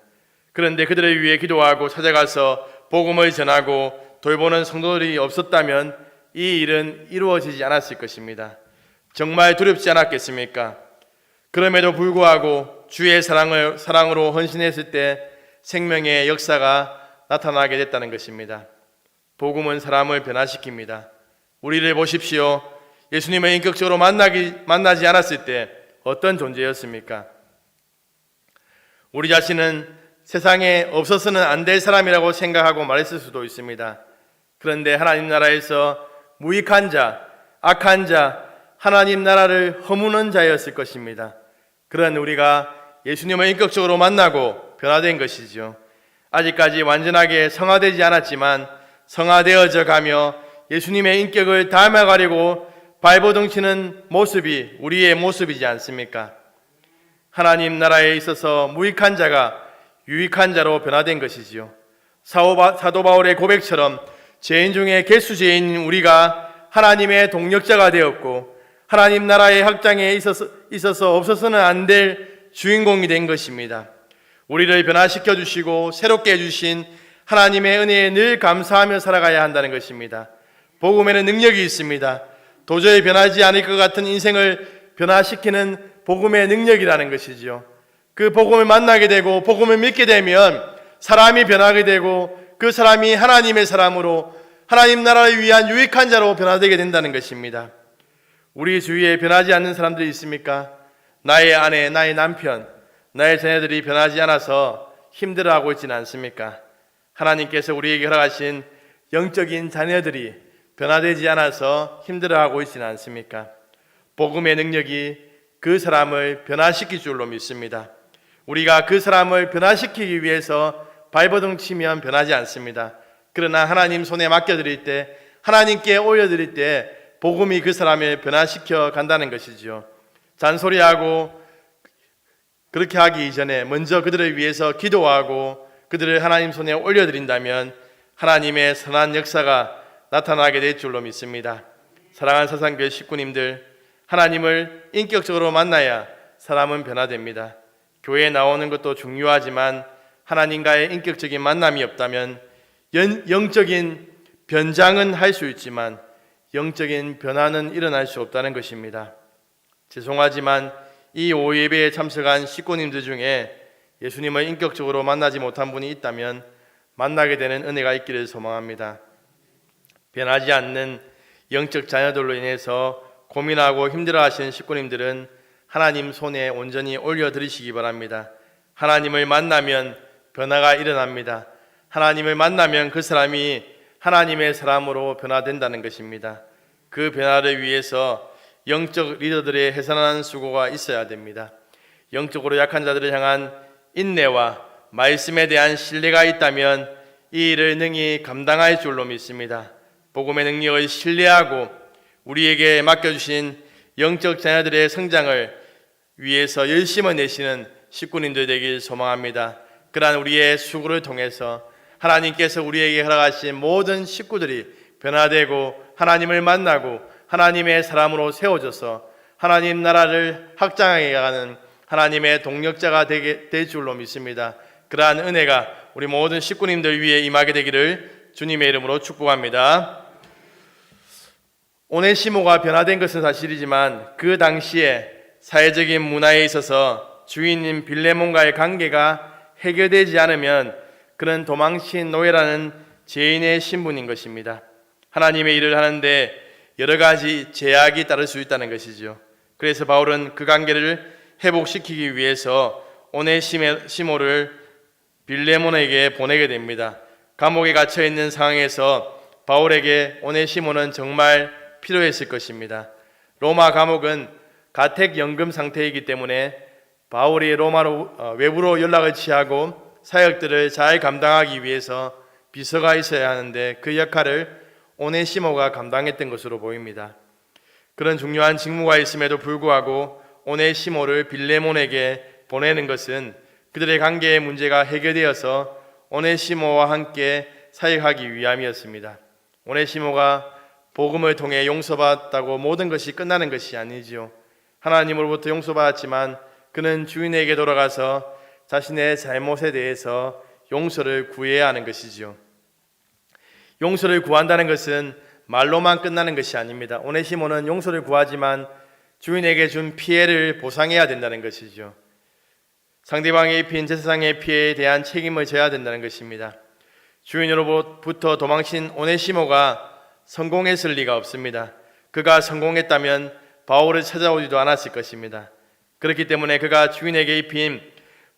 Speaker 5: 그런데 그들을 위해 기도하고 찾아가서 복음을 전하고 돌보는 성도들이 없었다면 이 일은 이루어지지 않았을 것입니다. 정말 두렵지 않았겠습니까? 그럼에도 불구하고 주의 사랑으로 헌신했을 때 생명의 역사가 나타나게 됐다는 것입니다. 복음은 사람을 변화시킵니다. 우리를 보십시오. 예수님을 인격적으로 만나지 않았을 때 어떤 존재였습니까? 우리 자신은 세상에 없어서는 안 될 사람이라고 생각하고 말했을 수도 있습니다. 그런데 하나님 나라에서 무익한 자, 악한 자, 하나님 나라를 허무는 자였을 것입니다. 그런 우리가 예수님을 인격적으로 만나고 변화된 것이죠. 아직까지 완전하게 성화되지 않았지만 성화되어져 가며 예수님의 인격을 닮아가려고 발버둥치는 모습이 우리의 모습이지 않습니까? 하나님 나라에 있어서 무익한 자가 유익한 자로 변화된 것이지요. 사도 바울의 고백처럼 죄인 중에 개수죄인인 우리가 하나님의 동력자가 되었고 하나님 나라의 확장에 있어서 없어서는 안 될 주인공이 된 것입니다. 우리를 변화시켜 주시고 새롭게 해주신 하나님의 은혜에 늘 감사하며 살아가야 한다는 것입니다. 복음에는 능력이 있습니다. 도저히 변하지 않을 것 같은 인생을 변화시키는 복음의 능력이라는 것이지요. 그 복음을 만나게 되고 복음을 믿게 되면 사람이 변하게 되고 그 사람이 하나님의 사람으로 하나님 나라를 위한 유익한 자로 변화되게 된다는 것입니다. 우리 주위에 변하지 않는 사람들이 있습니까? 나의 아내, 나의 남편, 나의 자녀들이 변하지 않아서 힘들어하고 있지는 않습니까? 하나님께서 우리에게 허락하신 영적인 자녀들이 변화되지 않아서 힘들어하고 있지는 않습니까? 복음의 능력이 그 사람을 변화시킬 줄로 믿습니다. 우리가 그 사람을 변화시키기 위해서 발버둥 치면 변하지 않습니다. 그러나 하나님 손에 맡겨드릴 때, 하나님께 올려드릴 때 복음이 그 사람을 변화시켜 간다는 것이죠. 잔소리하고 그렇게 하기 이전에 먼저 그들을 위해서 기도하고 그들을 하나님 손에 올려드린다면 하나님의 선한 역사가 나타나게 될 줄로 믿습니다. 사랑하는 사상교회 식구님들, 하나님을 인격적으로 만나야 사람은 변화됩니다. 교회에 나오는 것도 중요하지만 하나님과의 인격적인 만남이 없다면 영적인 변장은 할 수 있지만 영적인 변화는 일어날 수 없다는 것입니다. 죄송하지만 이 오예배에 참석한 식구님들 중에 예수님을 인격적으로 만나지 못한 분이 있다면 만나게 되는 은혜가 있기를 소망합니다. 변하지 않는 영적 자녀들로 인해서 고민하고 힘들어하시는 식구님들은 하나님 손에 온전히 올려드리시기 바랍니다. 하나님을 만나면 변화가 일어납니다. 하나님을 만나면 그 사람이 하나님의 사람으로 변화된다는 것입니다. 그 변화를 위해서 영적 리더들의 해산하는 수고가 있어야 됩니다. 영적으로 약한 자들을 향한 인내와 말씀에 대한 신뢰가 있다면 이 일을 능히 감당할 줄로 믿습니다. 복음의 능력을 신뢰하고 우리에게 맡겨주신 영적 자녀들의 성장을 위해서 열심을 내시는 식구님들 되길 소망합니다. 그러한 우리의 수고를 통해서 하나님께서 우리에게 허락하신 모든 식구들이 변화되고 하나님을 만나고 하나님의 사람으로 세워져서 하나님 나라를 확장해 가는 하나님의 동력자가 될 줄로 믿습니다. 그러한 은혜가 우리 모든 식구님들 위해 임하게 되기를 주님의 이름으로 축복합니다. 오네시모가 변화된 것은 사실이지만 그 당시에 사회적인 문화에 있어서 주인인 빌레몬과의 관계가 해결되지 않으면 그는 도망친 노예라는 죄인의 신분인 것입니다. 하나님의 일을 하는데 여러 가지 제약이 따를 수 있다는 것이죠. 그래서 바울은 그 관계를 회복시키기 위해서 오네시모를 빌레몬에게 보내게 됩니다. 감옥에 갇혀 있는 상황에서 바울에게 오네시모는 정말 필요했을 것입니다. 로마 감옥은 가택 연금 상태이기 때문에 바울이 로마로 외부로 연락을 취하고 사역들을 잘 감당하기 위해서 비서가 있어야 하는데 그 역할을 오네시모가 감당했던 것으로 보입니다. 그런 중요한 직무가 있음에도 불구하고 오네시모를 빌레몬에게 보내는 것은 그들의 관계의 문제가 해결되어서 오네시모와 함께 사역하기 위함이었습니다. 오네시모가 복음을 통해 용서받았다고 모든 것이 끝나는 것이 아니지요. 하나님으로부터 용서받았지만 그는 주인에게 돌아가서 자신의 잘못에 대해서 용서를 구해야 하는 것이지요. 용서를 구한다는 것은 말로만 끝나는 것이 아닙니다. 오네시모는 용서를 구하지만 주인에게 준 피해를 보상해야 된다는 것이죠. 상대방이 입힌 제사상의 피해에 대한 책임을 져야 된다는 것입니다. 주인으로부터 도망친 오네시모가 성공했을 리가 없습니다. 그가 성공했다면 바울을 찾아오지도 않았을 것입니다. 그렇기 때문에 그가 주인에게 입힌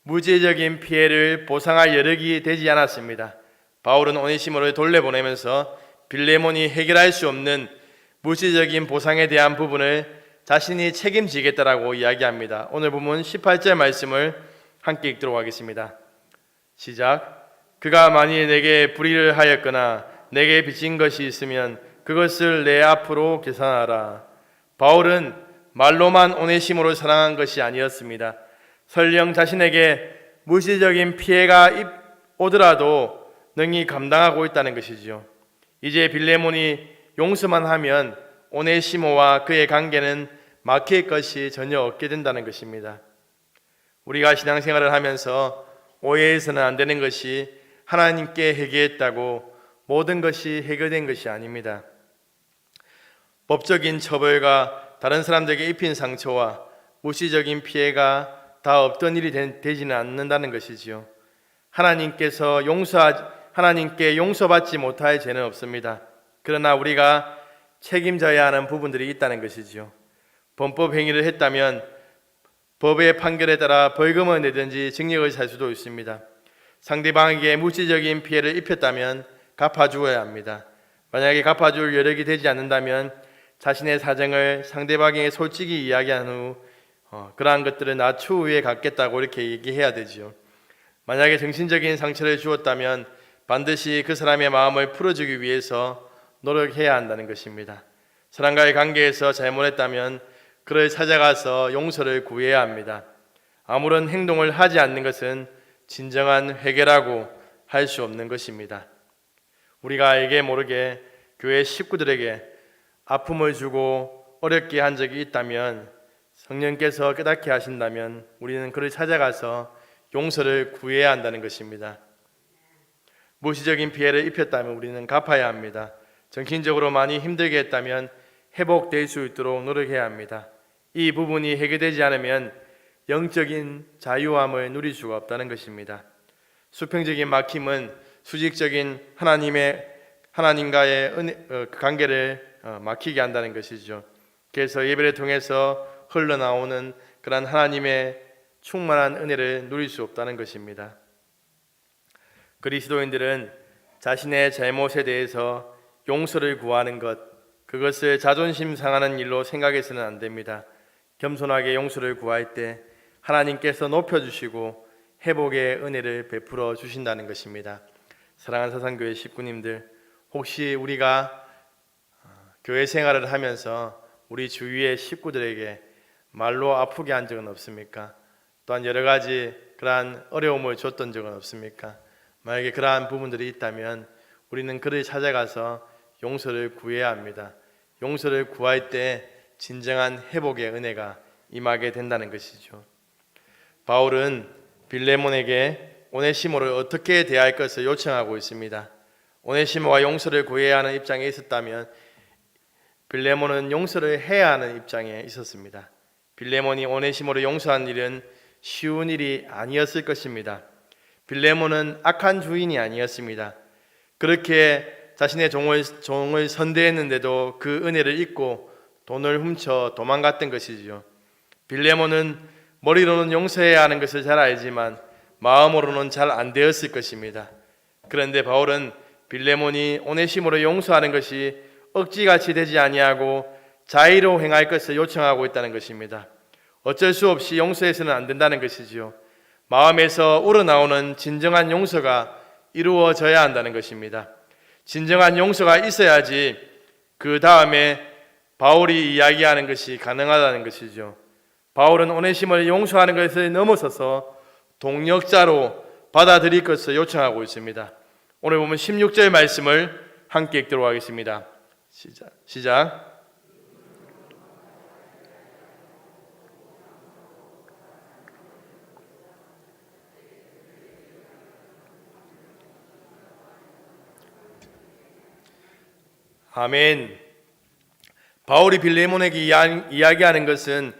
Speaker 5: 물질적인 피해를 보상할 여력이 되지 않았습니다. 바울은 오네시모를 돌려보내면서 빌레몬이 해결할 수 없는 물질적인 보상에 대한 부분을 자신이 책임지겠다라고 이야기합니다. 오늘 본문 18절 말씀을 함께 읽도록 하겠습니다. 시작. 그가 만일 내게 불의를 하였거나 내게 빚진 것이 있으면 그것을 내 앞으로 계산하라. 바울은 말로만 오네시모를 사랑한 것이 아니었습니다. 설령 자신에게 물질적인 피해가 오더라도 능히 감당하고 있다는 것이죠. 이제 빌레몬이 용서만 하면 오네시모와 그의 관계는 막힐 것이 전혀 없게 된다는 것입니다. 우리가 신앙생활을 하면서 오해해서는 안 되는 것이 하나님께 회개했다고 모든 것이 해결된 것이 아닙니다. 법적인 처벌과 다른 사람들에게 입힌 상처와 물질적인 피해가 다 없던 일이 되지는 않는다는 것이지요. 하나님께 용서받지 못할 죄는 없습니다. 그러나 우리가 책임져야 하는 부분들이 있다는 것이지요. 범법 행위를 했다면 법의 판결에 따라 벌금을 내든지 징역을 살 수도 있습니다. 상대방에게 물질적인 피해를 입혔다면 갚아주어야 합니다. 만약에 갚아줄 여력이 되지 않는다면 자신의 사정을 상대방에게 솔직히 이야기한 후 그러한 것들을 나 추후에 갚겠다고 이렇게 얘기해야 되지요. 만약에 정신적인 상처를 주었다면 반드시 그 사람의 마음을 풀어주기 위해서 노력해야 한다는 것입니다. 사람과의 관계에서 잘못했다면 그를 찾아가서 용서를 구해야 합니다. 아무런 행동을 하지 않는 것은 진정한 회개라고 할 수 없는 것입니다. 우리가 알게 모르게 교회 식구들에게 아픔을 주고 어렵게 한 적이 있다면 성령께서 깨닫게 하신다면 우리는 그를 찾아가서 용서를 구해야 한다는 것입니다. 물질적인 피해를 입혔다면 우리는 갚아야 합니다. 정신적으로 많이 힘들게 했다면 회복될 수 있도록 노력해야 합니다. 이 부분이 해결되지 않으면 영적인 자유함을 누릴 수가 없다는 것입니다. 수평적인 막힘은 수직적인 하나님과의 관계를 막히게 한다는 것이죠. 그래서 예배를 통해서 흘러나오는 그런 하나님의 충만한 은혜를 누릴 수 없다는 것입니다. 그리스도인들은 자신의 잘못에 대해서 용서를 구하는 것, 그것을 자존심 상하는 일로 생각해서는 안 됩니다. 겸손하게 용서를 구할 때 하나님께서 높여주시고 회복의 은혜를 베풀어 주신다는 것입니다. 사랑하는 사상교회 식구님들, 혹시 우리가 교회 생활을 하면서 우리 주위의 식구들에게 말로 아프게 한 적은 없습니까? 또한 여러 가지 그러한 어려움을 줬던 적은 없습니까? 만약에 그러한 부분들이 있다면 우리는 그를 찾아가서 용서를 구해야 합니다. 용서를 구할 때 진정한 회복의 은혜가 임하게 된다는 것이죠. 바울은 빌레몬에게 오네시모를 어떻게 대할 것을 요청하고 있습니다. 오네시모가 용서를 구해야 하는 입장에 있었다면 빌레몬은 용서를 해야 하는 입장에 있었습니다. 빌레몬이 오네시모를 용서한 일은 쉬운 일이 아니었을 것입니다. 빌레몬은 악한 주인이 아니었습니다. 그렇게 자신의 종을 선대했는데도 그 은혜를 잊고 돈을 훔쳐 도망갔던 것이지요. 빌레몬은 머리로는 용서해야 하는 것을 잘 알지만 마음으로는 잘 안 되었을 것입니다. 그런데 바울은 빌레몬이 오네시모를 용서하는 것이 억지같이 되지 아니하고 자의로 행할 것을 요청하고 있다는 것입니다. 어쩔 수 없이 용서해서는 안 된다는 것이지요. 마음에서 우러나오는 진정한 용서가 이루어져야 한다는 것입니다. 진정한 용서가 있어야지 그 다음에 바울이 이야기하는 것이 가능하다는 것이죠. 바울은 오네시모를 용서하는 것을 넘어서서 동역자로 받아들일 것을 요청하고 있습니다. 오늘 보면 16절 말씀을 함께 읽도록 하겠습니다. 시작. 아멘. 바울이 빌레몬에게 이야기하는 것은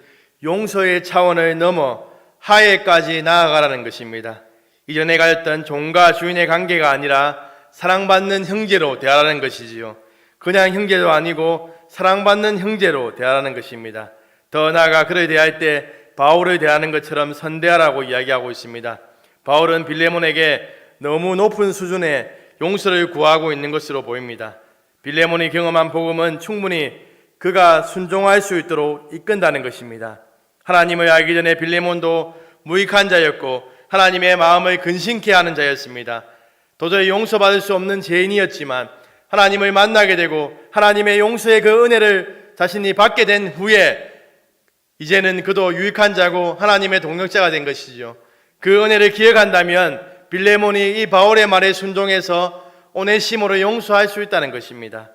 Speaker 5: 용서의 차원을 넘어 하해까지 나아가라는 것입니다. 이전에 가졌던 종과 주인의 관계가 아니라 사랑받는 형제로 대하라는 것이지요. 그냥 형제도 아니고 사랑받는 형제로 대하라는 것입니다. 더 나아가 그를 대할 때 바울을 대하는 것처럼 선대하라고 이야기하고 있습니다. 바울은 빌레몬에게 너무 높은 수준의 용서를 구하고 있는 것으로 보입니다. 빌레몬이 경험한 복음은 충분히 그가 순종할 수 있도록 이끈다는 것입니다. 하나님을 알기 전에 빌레몬도 무익한 자였고 하나님의 마음을 근심케 하는 자였습니다. 도저히 용서받을 수 없는 죄인이었지만 하나님을 만나게 되고 하나님의 용서의 그 은혜를 자신이 받게 된 후에 이제는 그도 유익한 자고 하나님의 동역자가 된 것이죠. 그 은혜를 기억한다면 빌레몬이 이 바울의 말에 순종해서 오네시모를 용서할 수 있다는 것입니다.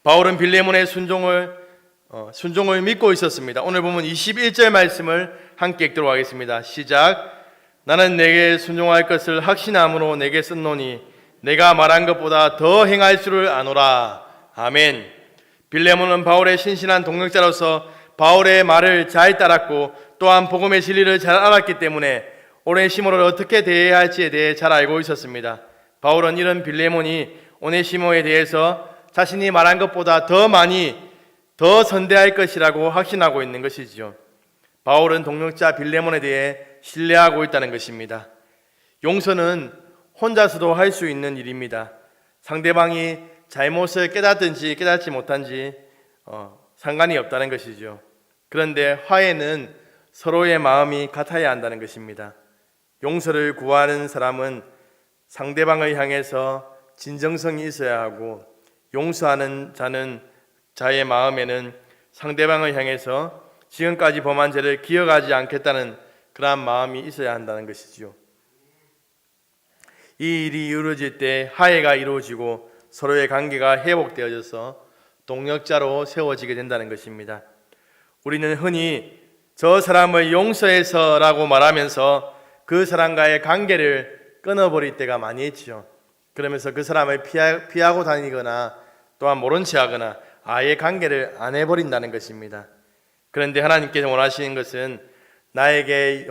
Speaker 5: 바울은 빌레몬의 순종을 믿고 있었습니다. 오늘 보면 21절 말씀을 함께 읽도록 하겠습니다. 시작. 나는 내게 순종할 것을 확신함으로 내게 썼노니 내가 말한 것보다 더 행할 줄을 아노라. 아멘. 빌레몬은 바울의 신실한 동역자로서 바울의 말을 잘 따랐고 또한 복음의 진리를 잘 알았기 때문에 오네시모를 어떻게 대해야 할지에 대해 잘 알고 있었습니다. 바울은 이런 빌레몬이 오네시모에 대해서 자신이 말한 것보다 더 많이 더 선대할 것이라고 확신하고 있는 것이지요. 바울은 동역자 빌레몬에 대해 신뢰하고 있다는 것입니다. 용서는 혼자서도 할 수 있는 일입니다. 상대방이 잘못을 깨닫든지 깨닫지 못한지 상관이 없다는 것이죠. 그런데 화해는 서로의 마음이 같아야 한다는 것입니다. 용서를 구하는 사람은 상대방을 향해서 진정성이 있어야 하고 용서하는 자의 마음에는 상대방을 향해서 지금까지 범한 죄를 기억하지 않겠다는 그러한 마음이 있어야 한다는 것이지요. 이 일이 이루어질 때 화해가 이루어지고 서로의 관계가 회복되어져서 동역자로 세워지게 된다는 것입니다. 우리는 흔히 저 사람을 용서해서라고 말하면서 그 사람과의 관계를 끊어버릴 때가 많이 있죠. 그러면서 그 사람을 피하고 다니거나 또한 모른 체 하거나 아예 관계를 안 해버린다는 것입니다. 그런데 하나님께서 원하시는 것은 나에게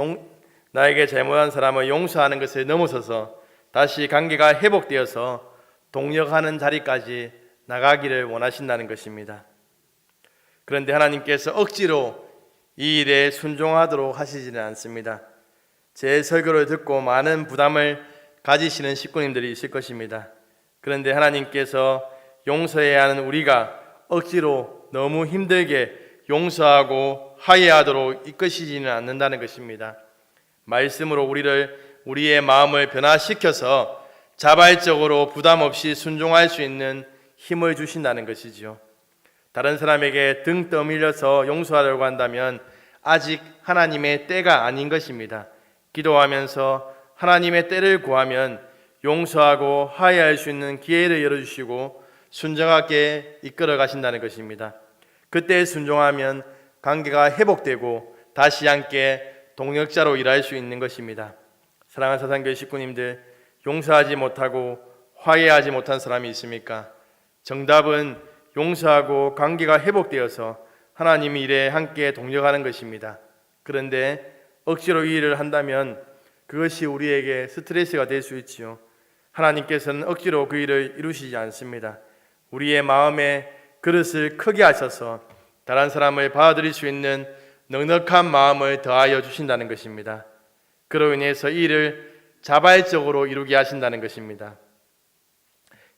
Speaker 5: 잘못한 사람을 용서하는 것을 넘어서서 다시 관계가 회복되어서 동역하는 자리까지 나가기를 원하신다는 것입니다. 그런데 하나님께서 억지로 이 일에 순종하도록 하시지는 않습니다. 제 설교를 듣고 많은 부담을 가지시는 식구님들이 있을 것입니다. 그런데 하나님께서 용서해야 하는 우리가 억지로 너무 힘들게 용서하고 화해하도록 이끄시지는 않는다는 것입니다. 말씀으로 우리의 마음을 변화시켜서 자발적으로 부담 없이 순종할 수 있는 힘을 주신다는 것이지요. 다른 사람에게 등 떠밀려서 용서하려고 한다면 아직 하나님의 때가 아닌 것입니다. 기도하면서 하나님의 때를 구하면 용서하고 화해할 수 있는 기회를 열어주시고 순종하게 이끌어 가신다는 것입니다. 그때 순종하면 관계가 회복되고 다시 함께 동역자로 일할 수 있는 것입니다. 사랑하는 사상교회 식구님들, 용서하지 못하고 화해하지 못한 사람이 있습니까? 정답은 용서하고 관계가 회복되어서 하나님의 일에 함께 동역하는 것입니다. 그런데 억지로 이 일을 한다면 그것이 우리에게 스트레스가 될 수 있지요. 하나님께서는 억지로 그 일을 이루시지 않습니다. 우리의 마음에 그릇을 크게 하셔서 다른 사람을 받아들일 수 있는 넉넉한 마음을 더하여 주신다는 것입니다. 그로 인해서 이 일을 자발적으로 이루게 하신다는 것입니다.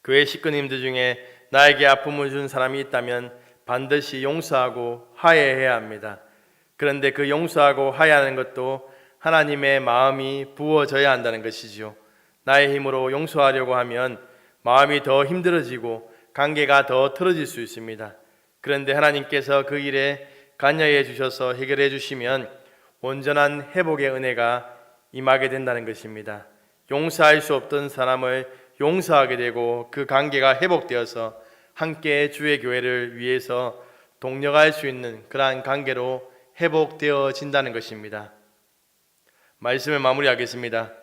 Speaker 5: 교회 식구님들 중에 나에게 아픔을 준 사람이 있다면 반드시 용서하고 화해해야 합니다. 그런데 그 용서하고 화해하는 것도 하나님의 마음이 부어져야 한다는 것이지요. 나의 힘으로 용서하려고 하면 마음이 더 힘들어지고 관계가 더 틀어질 수 있습니다. 그런데 하나님께서 그 일에 관여해 주셔서 해결해 주시면 온전한 회복의 은혜가 임하게 된다는 것입니다. 용서할 수 없던 사람을 용서하게 되고 그 관계가 회복되어서 함께 주의 교회를 위해서 동력할 수 있는 그러한 관계로 회복되어진다는 것입니다. 말씀을 마무리하겠습니다.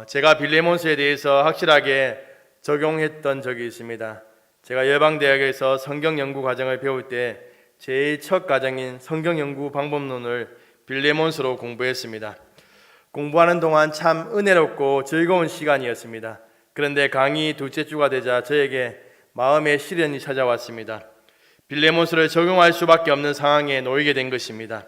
Speaker 5: 제가 빌레몬스에 대해서 확실하게 적용했던 적이 있습니다. 제가 열방대학에서 성경연구 과정을 배울 때 제일 첫 과정인 성경연구 방법론을 빌레몬스로 공부했습니다. 공부하는 동안 참 은혜롭고 즐거운 시간이었습니다. 그런데 강의 둘째 주가 되자 저에게 마음의 시련이 찾아왔습니다. 빌레몬스를 적용할 수밖에 없는 상황에 놓이게 된 것입니다.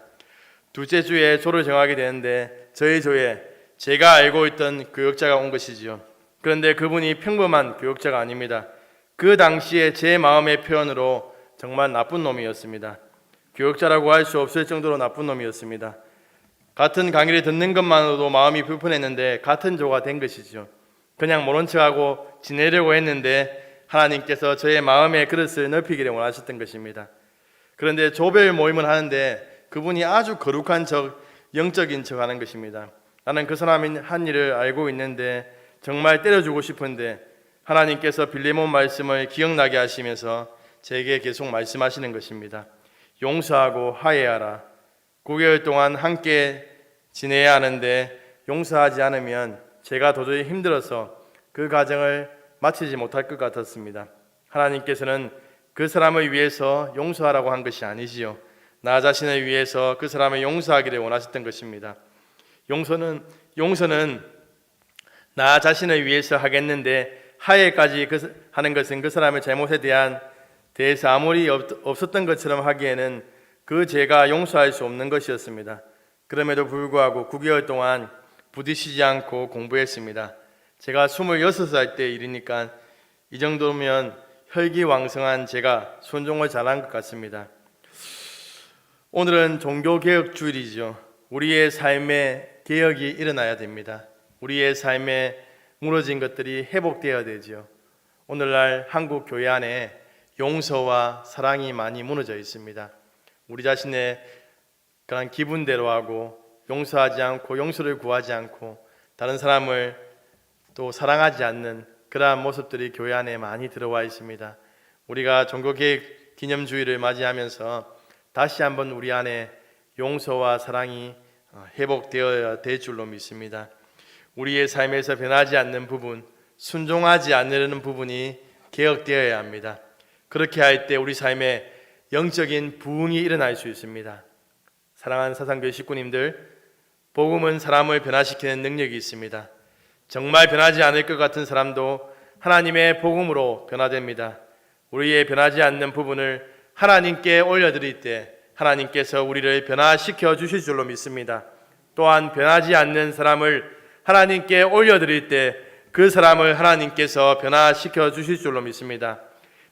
Speaker 5: 둘째 주에 조를 정하게 되는데 저희 조에 제가 알고 있던 교역자가 온 것이지요. 그런데 그분이 평범한 교역자가 아닙니다. 그 당시에 제 마음의 표현으로 정말 나쁜 놈이었습니다. 교역자라고 할 수 없을 정도로 나쁜 놈이었습니다. 같은 강의를 듣는 것만으로도 마음이 불편했는데 같은 조가 된 것이죠. 그냥 모른 척하고 지내려고 했는데 하나님께서 저의 마음의 그릇을 넓히기를 원하셨던 것입니다. 그런데 조별 모임을 하는데 그분이 아주 거룩한 척, 영적인 척 하는 것입니다. 나는 그 사람이 한 일을 알고 있는데 정말 때려주고 싶은데 하나님께서 빌레몬 말씀을 기억나게 하시면서 제게 계속 말씀하시는 것입니다. 용서하고 화해하라. 9개월 동안 함께 지내야 하는데 용서하지 않으면 제가 도저히 힘들어서 그 과정을 마치지 못할 것 같았습니다. 하나님께서는 그 사람을 위해서 용서하라고 한 것이 아니지요. 나 자신을 위해서 그 사람을 용서하기를 원하셨던 것입니다. 용서는 나 자신을 위해서 하겠는데 화해까지 하는 것은 그 사람의 잘못에 대해서 아무리 없었던 것처럼 하기에는 그 죄가 용서할 수 없는 것이었습니다. 그럼에도 불구하고 9개월 동안 부딪히지 않고 공부했습니다. 제가 26살 때 일이니까 이 정도면 혈기왕성한 제가 순종을 잘한 것 같습니다. 오늘은 종교개혁주일이죠. 우리의 삶에 개혁이 일어나야 됩니다. 우리의 삶에 무너진 것들이 회복되어야 되죠. 오늘날 한국 교회 안에 용서와 사랑이 많이 무너져 있습니다. 우리 자신의 그런 기분대로 하고 용서하지 않고 용서를 구하지 않고 다른 사람을 또 사랑하지 않는 그러한 모습들이 교회 안에 많이 들어와 있습니다. 우리가 종교개혁 기념주의를 맞이하면서 다시 한번 우리 안에 용서와 사랑이 회복되어야 될 줄로 믿습니다. 우리의 삶에서 변하지 않는 부분, 순종하지 않으려는 부분이 개혁되어야 합니다. 그렇게 할 때 우리 삶에 영적인 부흥이 일어날 수 있습니다. 사랑하는 사상교회 식구님들, 복음은 사람을 변화시키는 능력이 있습니다. 정말 변하지 않을 것 같은 사람도 하나님의 복음으로 변화됩니다. 우리의 변하지 않는 부분을 하나님께 올려드릴 때 하나님께서 우리를 변화시켜 주실 줄로 믿습니다. 또한 변하지 않는 사람을 하나님께 올려드릴 때 그 사람을 하나님께서 변화시켜 주실 줄로 믿습니다.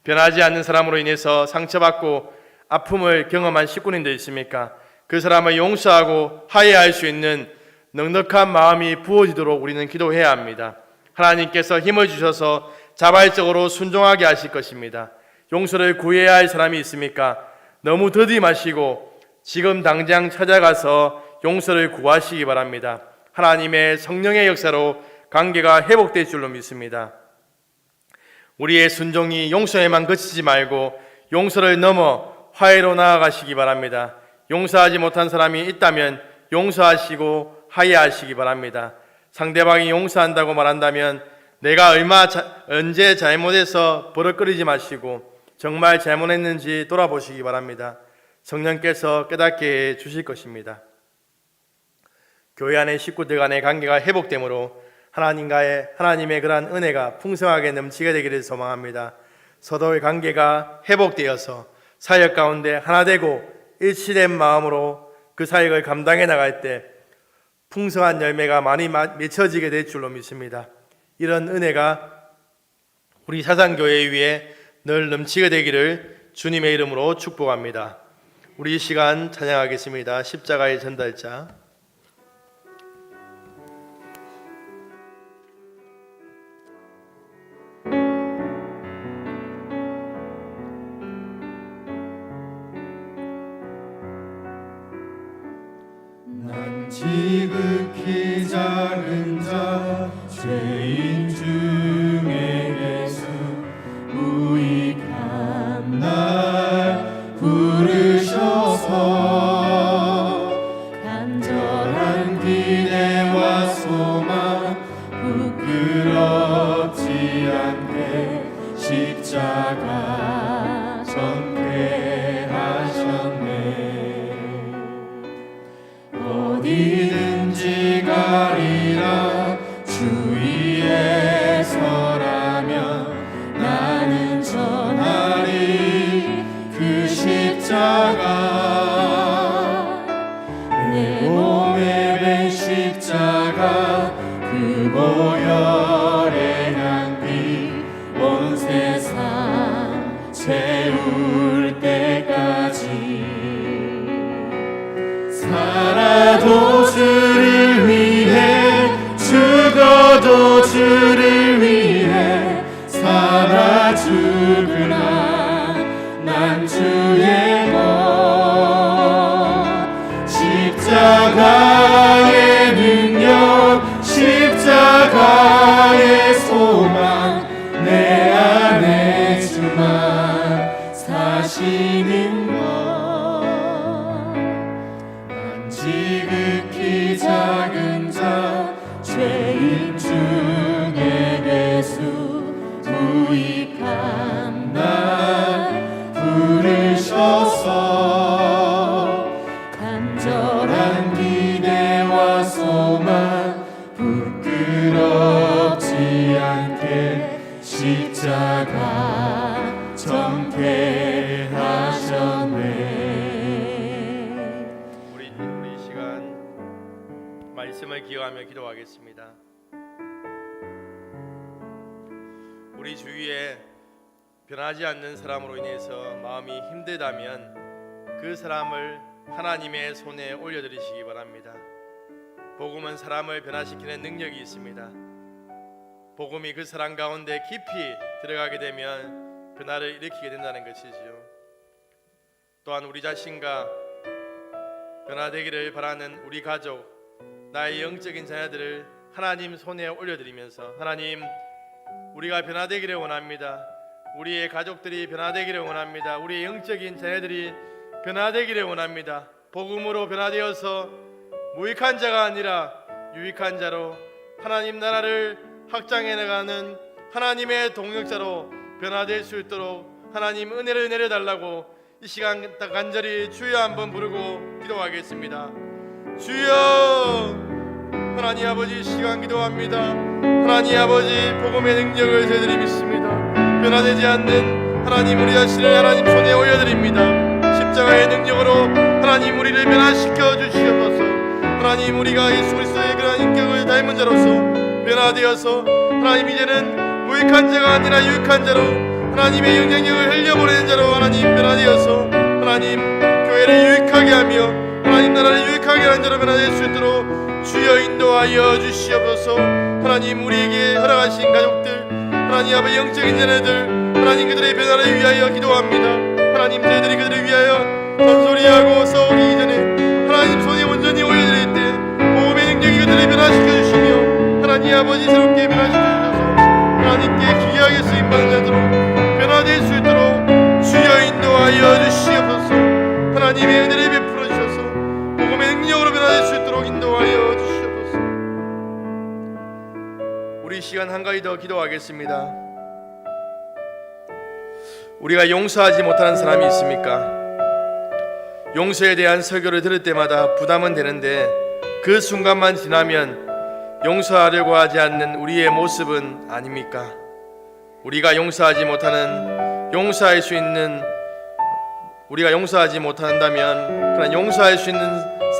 Speaker 5: 변하지 않는 사람으로 인해서 상처받고 아픔을 경험한 식구님들 있습니까? 그 사람을 용서하고 화해할 수 있는 넉넉한 마음이 부어지도록 우리는 기도해야 합니다. 하나님께서 힘을 주셔서 자발적으로 순종하게 하실 것입니다. 용서를 구해야 할 사람이 있습니까? 너무 더디 마시고 지금 당장 찾아가서 용서를 구하시기 바랍니다. 하나님의 성령의 역사로 관계가 회복될 줄로 믿습니다. 우리의 순종이 용서에만 그치지 말고 용서를 넘어 화해로 나아가시기 바랍니다. 용서하지 못한 사람이 있다면 용서하시고 화해하시기 바랍니다. 상대방이 용서한다고 말한다면 내가 언제 잘못해서 버럭거리지 마시고 정말 잘못했는지 돌아보시기 바랍니다. 성령께서 깨닫게 해 주실 것입니다. 교회 안의 식구들 간의 관계가 회복되므로 하나님의 그러한 은혜가 풍성하게 넘치게 되기를 소망합니다. 서로의 관계가 회복되어서 사역 가운데 하나 되고 일치된 마음으로 그 사역을 감당해 나갈 때 풍성한 열매가 많이 맺혀지게 될 줄로 믿습니다. 이런 은혜가 우리 사상교회 위에 늘 넘치게 되기를 주님의 이름으로 축복합니다. 우리 이 시간 찬양하겠습니다. 십자가의 전달자.
Speaker 2: 난 지극히 작은 자 죄인 중에 예수 무익한 날 부르셔서 간절한 기대와 소망 부끄럽지 않게 십자가 전폐하셨네. 어디든지 가리라 주 위에 서라면 나는 전하리 그 십자가 내 몸에 밴 십자가 그 보혈의 향기 온 세상 채울 때까지 살아도 주를 위해 죽어도 주를 위해 살아 죽으나 난 주의 것 십자가의 능력 십자가의 소망 내 안에 주만 사시는 것 지극히 작은 자 죄인 중에 예수 무익한 날 부르셔서 간절한 기대와 소망 부끄럽지 않게 십자가 전폐하셨네.
Speaker 5: 우리 시간 말씀을 기억하며 기도하겠습니다. 우리 주위에 변하지 않는 사람으로 인해서 마음이 힘들다면 그 사람을 하나님의 손에 올려드리시기 바랍니다. 복음은 사람을 변화시키는 능력이 있습니다. 복음이 그 사람 가운데 깊이 들어가게 되면 변화를 일으키게 된다는 것이지요. 또한 우리 자신과 변화되기를 바라는 우리 가족, 나의 영적인 자녀들을 하나님 손에 올려드리면서 하나님, 우리가 변화되기를 원합니다. 우리의 가족들이 변화되기를 원합니다. 우리의 영적인 자녀들이 변화되기를 원합니다. 복음으로 변화되어서 무익한 자가 아니라 유익한 자로 하나님 나라를 확장해 나가는 하나님의 동역자로 변화될 수 있도록 하나님 은혜를 내려달라고 이 시간 간절히 주여 한번 부르고 기도하겠습니다. 주여, 하나님 아버지 시간 기도합니다. 하나님 아버지 복음의 능력을 저희들이 믿습니다. 변화되지 않는 하나님 우리 자신을 하나님 손에 올려드립니다. 십자가의 능력으로 하나님 우리를 변화시켜 주시옵소서. 하나님 우리가 예수 그리스도의 그런 인격을 닮은 자로서 변화되어서 하나님 이제는 무익한 자가 아니라 유익한 자로 하나님의 영향력을 흘려보내는 자로 하나님 변화되어서 하나님 교회를 유익하게 하며 하나님 나라를 유익하게 하는 자로 변화될 수 있도록 주여 인도하여 주시옵소서. 하나님 우리에게 허락하신 가족들 하나님 아버지 영적인 자녀들 하나님 그들의 변화를 위하여 기도합니다. 하나님 저희들이 그들을 위하여 잔소리하고 싸우기 이전에 하나님 손에 온전히 올려드릴 때 복음의 능력이 그들을 변화시켜 주시며 하나님 아버지 새롭게 변화시켜 주셔서 하나님께 귀하게 쓰임받는 자들로 변화될 수 있도록 주여 인도하여 주시옵소서. 하나님의 은혜를 베풀어 주셔서 복음의 능력으로 변화될 수 있도록 인도하여 주시옵소서. 우리 시간 한 가지 더 기도하겠습니다. 우리가 용서하지 못하는 사람이 있습니까? 용서에 대한 설교를 들을 때마다 부담은 되는데 그 순간만 지나면 용서하려고 하지 않는 우리의 모습은 아닙니까? 우리가 용서하지 못하는 용서할 수 있는 우리가 용서하지 못한다면 그런 용서할 수 있는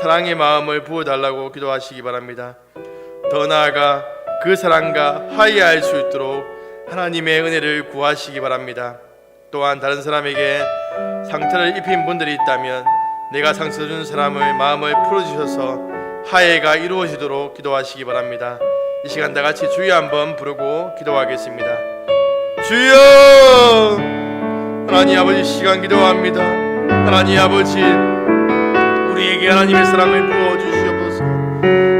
Speaker 5: 사랑의 마음을 부어달라고 기도하시기 바랍니다. 더 나아가 그 사랑과 화해할 수 있도록 하나님의 은혜를 구하시기 바랍니다. 또한 다른 사람에게 상처를 입힌 분들이 있다면 내가 상처 준 사람을 마음을 풀어주셔서 화해가 이루어지도록 기도하시기 바랍니다. 이 시간 다 같이 주여 한번 부르고 기도하겠습니다. 주여! 하나님 아버지, 시간 기도합니다. 하나님 아버지, 우리에게 하나님의 사랑을 부어주시옵소서.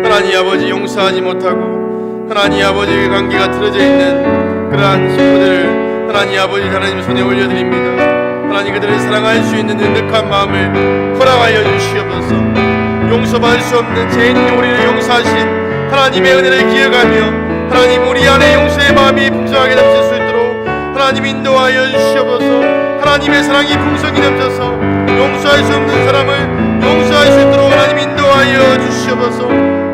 Speaker 5: 하나님 아버지, 용서하지 못하고 하나님 아버지의 관계가 틀어져 있는 그러한 식구들을 하나님 아버지 하나님 손에 올려드립니다. 하나님 그들을 사랑할 수 있는 은득한 마음을 허락하여 주시옵소서. 용서받을 수 없는 죄인인 우리를 용서하신 하나님의 은혜를 기억하며 하나님 우리 안에 용서의 마음이 풍성하게 넘칠 수 있도록 하나님 인도하여 주시옵소서. 하나님의 사랑이 풍성히 넘쳐서 용서할 수 없는 사람을 용서할 수 있도록 하나님 인도하여 주시옵소서.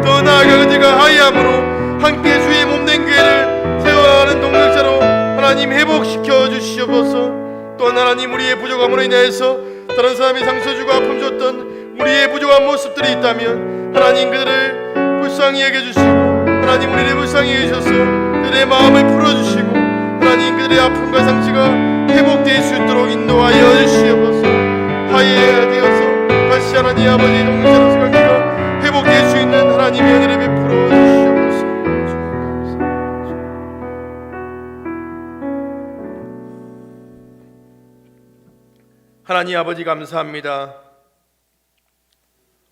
Speaker 5: 더 나아가 그들과 화해함으로 함께 주의 몸된 교회를 세워가는 동력자로 하나님 회복시켜 주시옵소서. 또한 하나님 우리의 부족함으로 인해서 다른 사람이 상처 주고 아픔 줬던 우리의 부족한 모습들이 있다면 하나님 그들을 불쌍히 여겨주시고 하나님 우리를 불쌍히 여기셔서 그들의 마음을 풀어주시고 하나님 그들의 아픔과 상처가 회복될 수 있도록 인도하여 주시옵소서. 화해되어서 다시 하나님 아버지 동력자로서 관계가 회복될 수 있는 하나님의 은혜를 베풀어 주시옵소서. 하나님 아버지 감사합니다.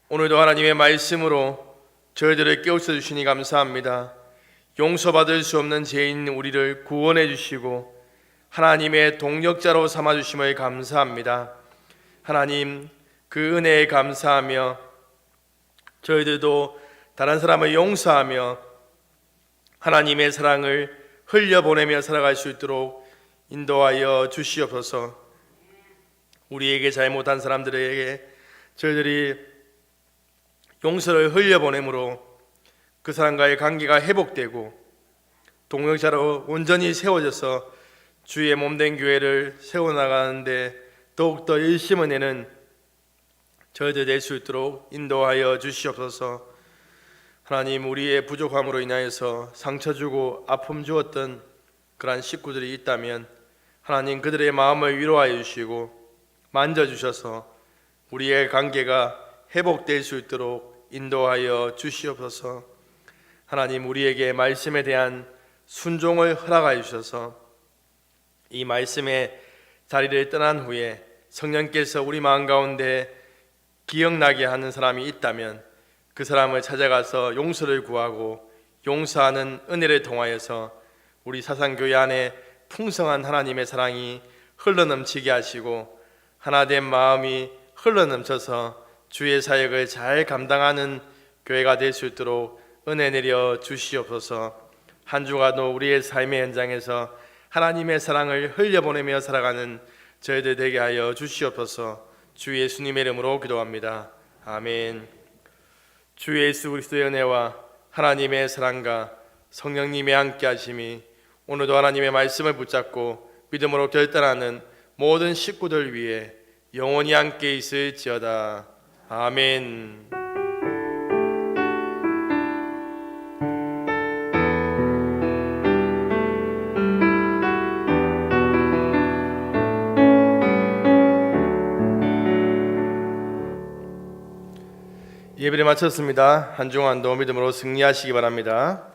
Speaker 5: 오늘도 하나님의 말씀으로 저희들을 깨우쳐 주시니 감사합니다. 용서받을 수 없는 죄인 우리를 구원해 주시고 하나님의 동력자로 삼아 주심을 감사합니다. 하나님 그 은혜에 감사하며 저희들도 다른 사람을 용서하며 하나님의 사랑을 흘려보내며 살아갈 수 있도록 인도하여 주시옵소서. 우리에게 잘못한 사람들에게 저희들이 용서를 흘려보내므로 그 사람과의 관계가 회복되고 동역자로 온전히 세워져서 주의 몸된 교회를 세워나가는데 더욱더 일심을 내는 저희들 될 수 있도록 인도하여 주시옵소서. 하나님 우리의 부족함으로 인하여서 상처 주고 아픔 주었던 그러한 식구들이 있다면 하나님 그들의 마음을 위로하여 주시고 만져주셔서 우리의 관계가 회복될 수 있도록 인도하여 주시옵소서. 하나님 우리에게 말씀에 대한 순종을 허락하여 주셔서 이 말씀의 자리를 떠난 후에 성령께서 우리 마음 가운데 기억나게 하는 사람이 있다면 그 사람을 찾아가서 용서를 구하고 용서하는 은혜를 통하여서 우리 사상교회 안에 풍성한 하나님의 사랑이 흘러넘치게 하시고 하나된 마음이 흘러넘쳐서 주의 사역을 잘 감당하는 교회가 될 수 있도록 은혜 내려 주시옵소서. 한 주간도 우리의 삶의 현장에서 하나님의 사랑을 흘려보내며 살아가는 저희들 되게 하여 주시옵소서. 주 예수님의 이름으로 기도합니다. 아멘. 주 예수 그리스도의 은혜와 하나님의 사랑과 성령님의 함께하심이 오늘도 하나님의 말씀을 붙잡고 믿음으로 결단하는 모든 식구들 위해 영원히 함께 있을지어다. 아멘. 예배를 마쳤습니다. 한 주간도 믿음으로 승리하시기 바랍니다.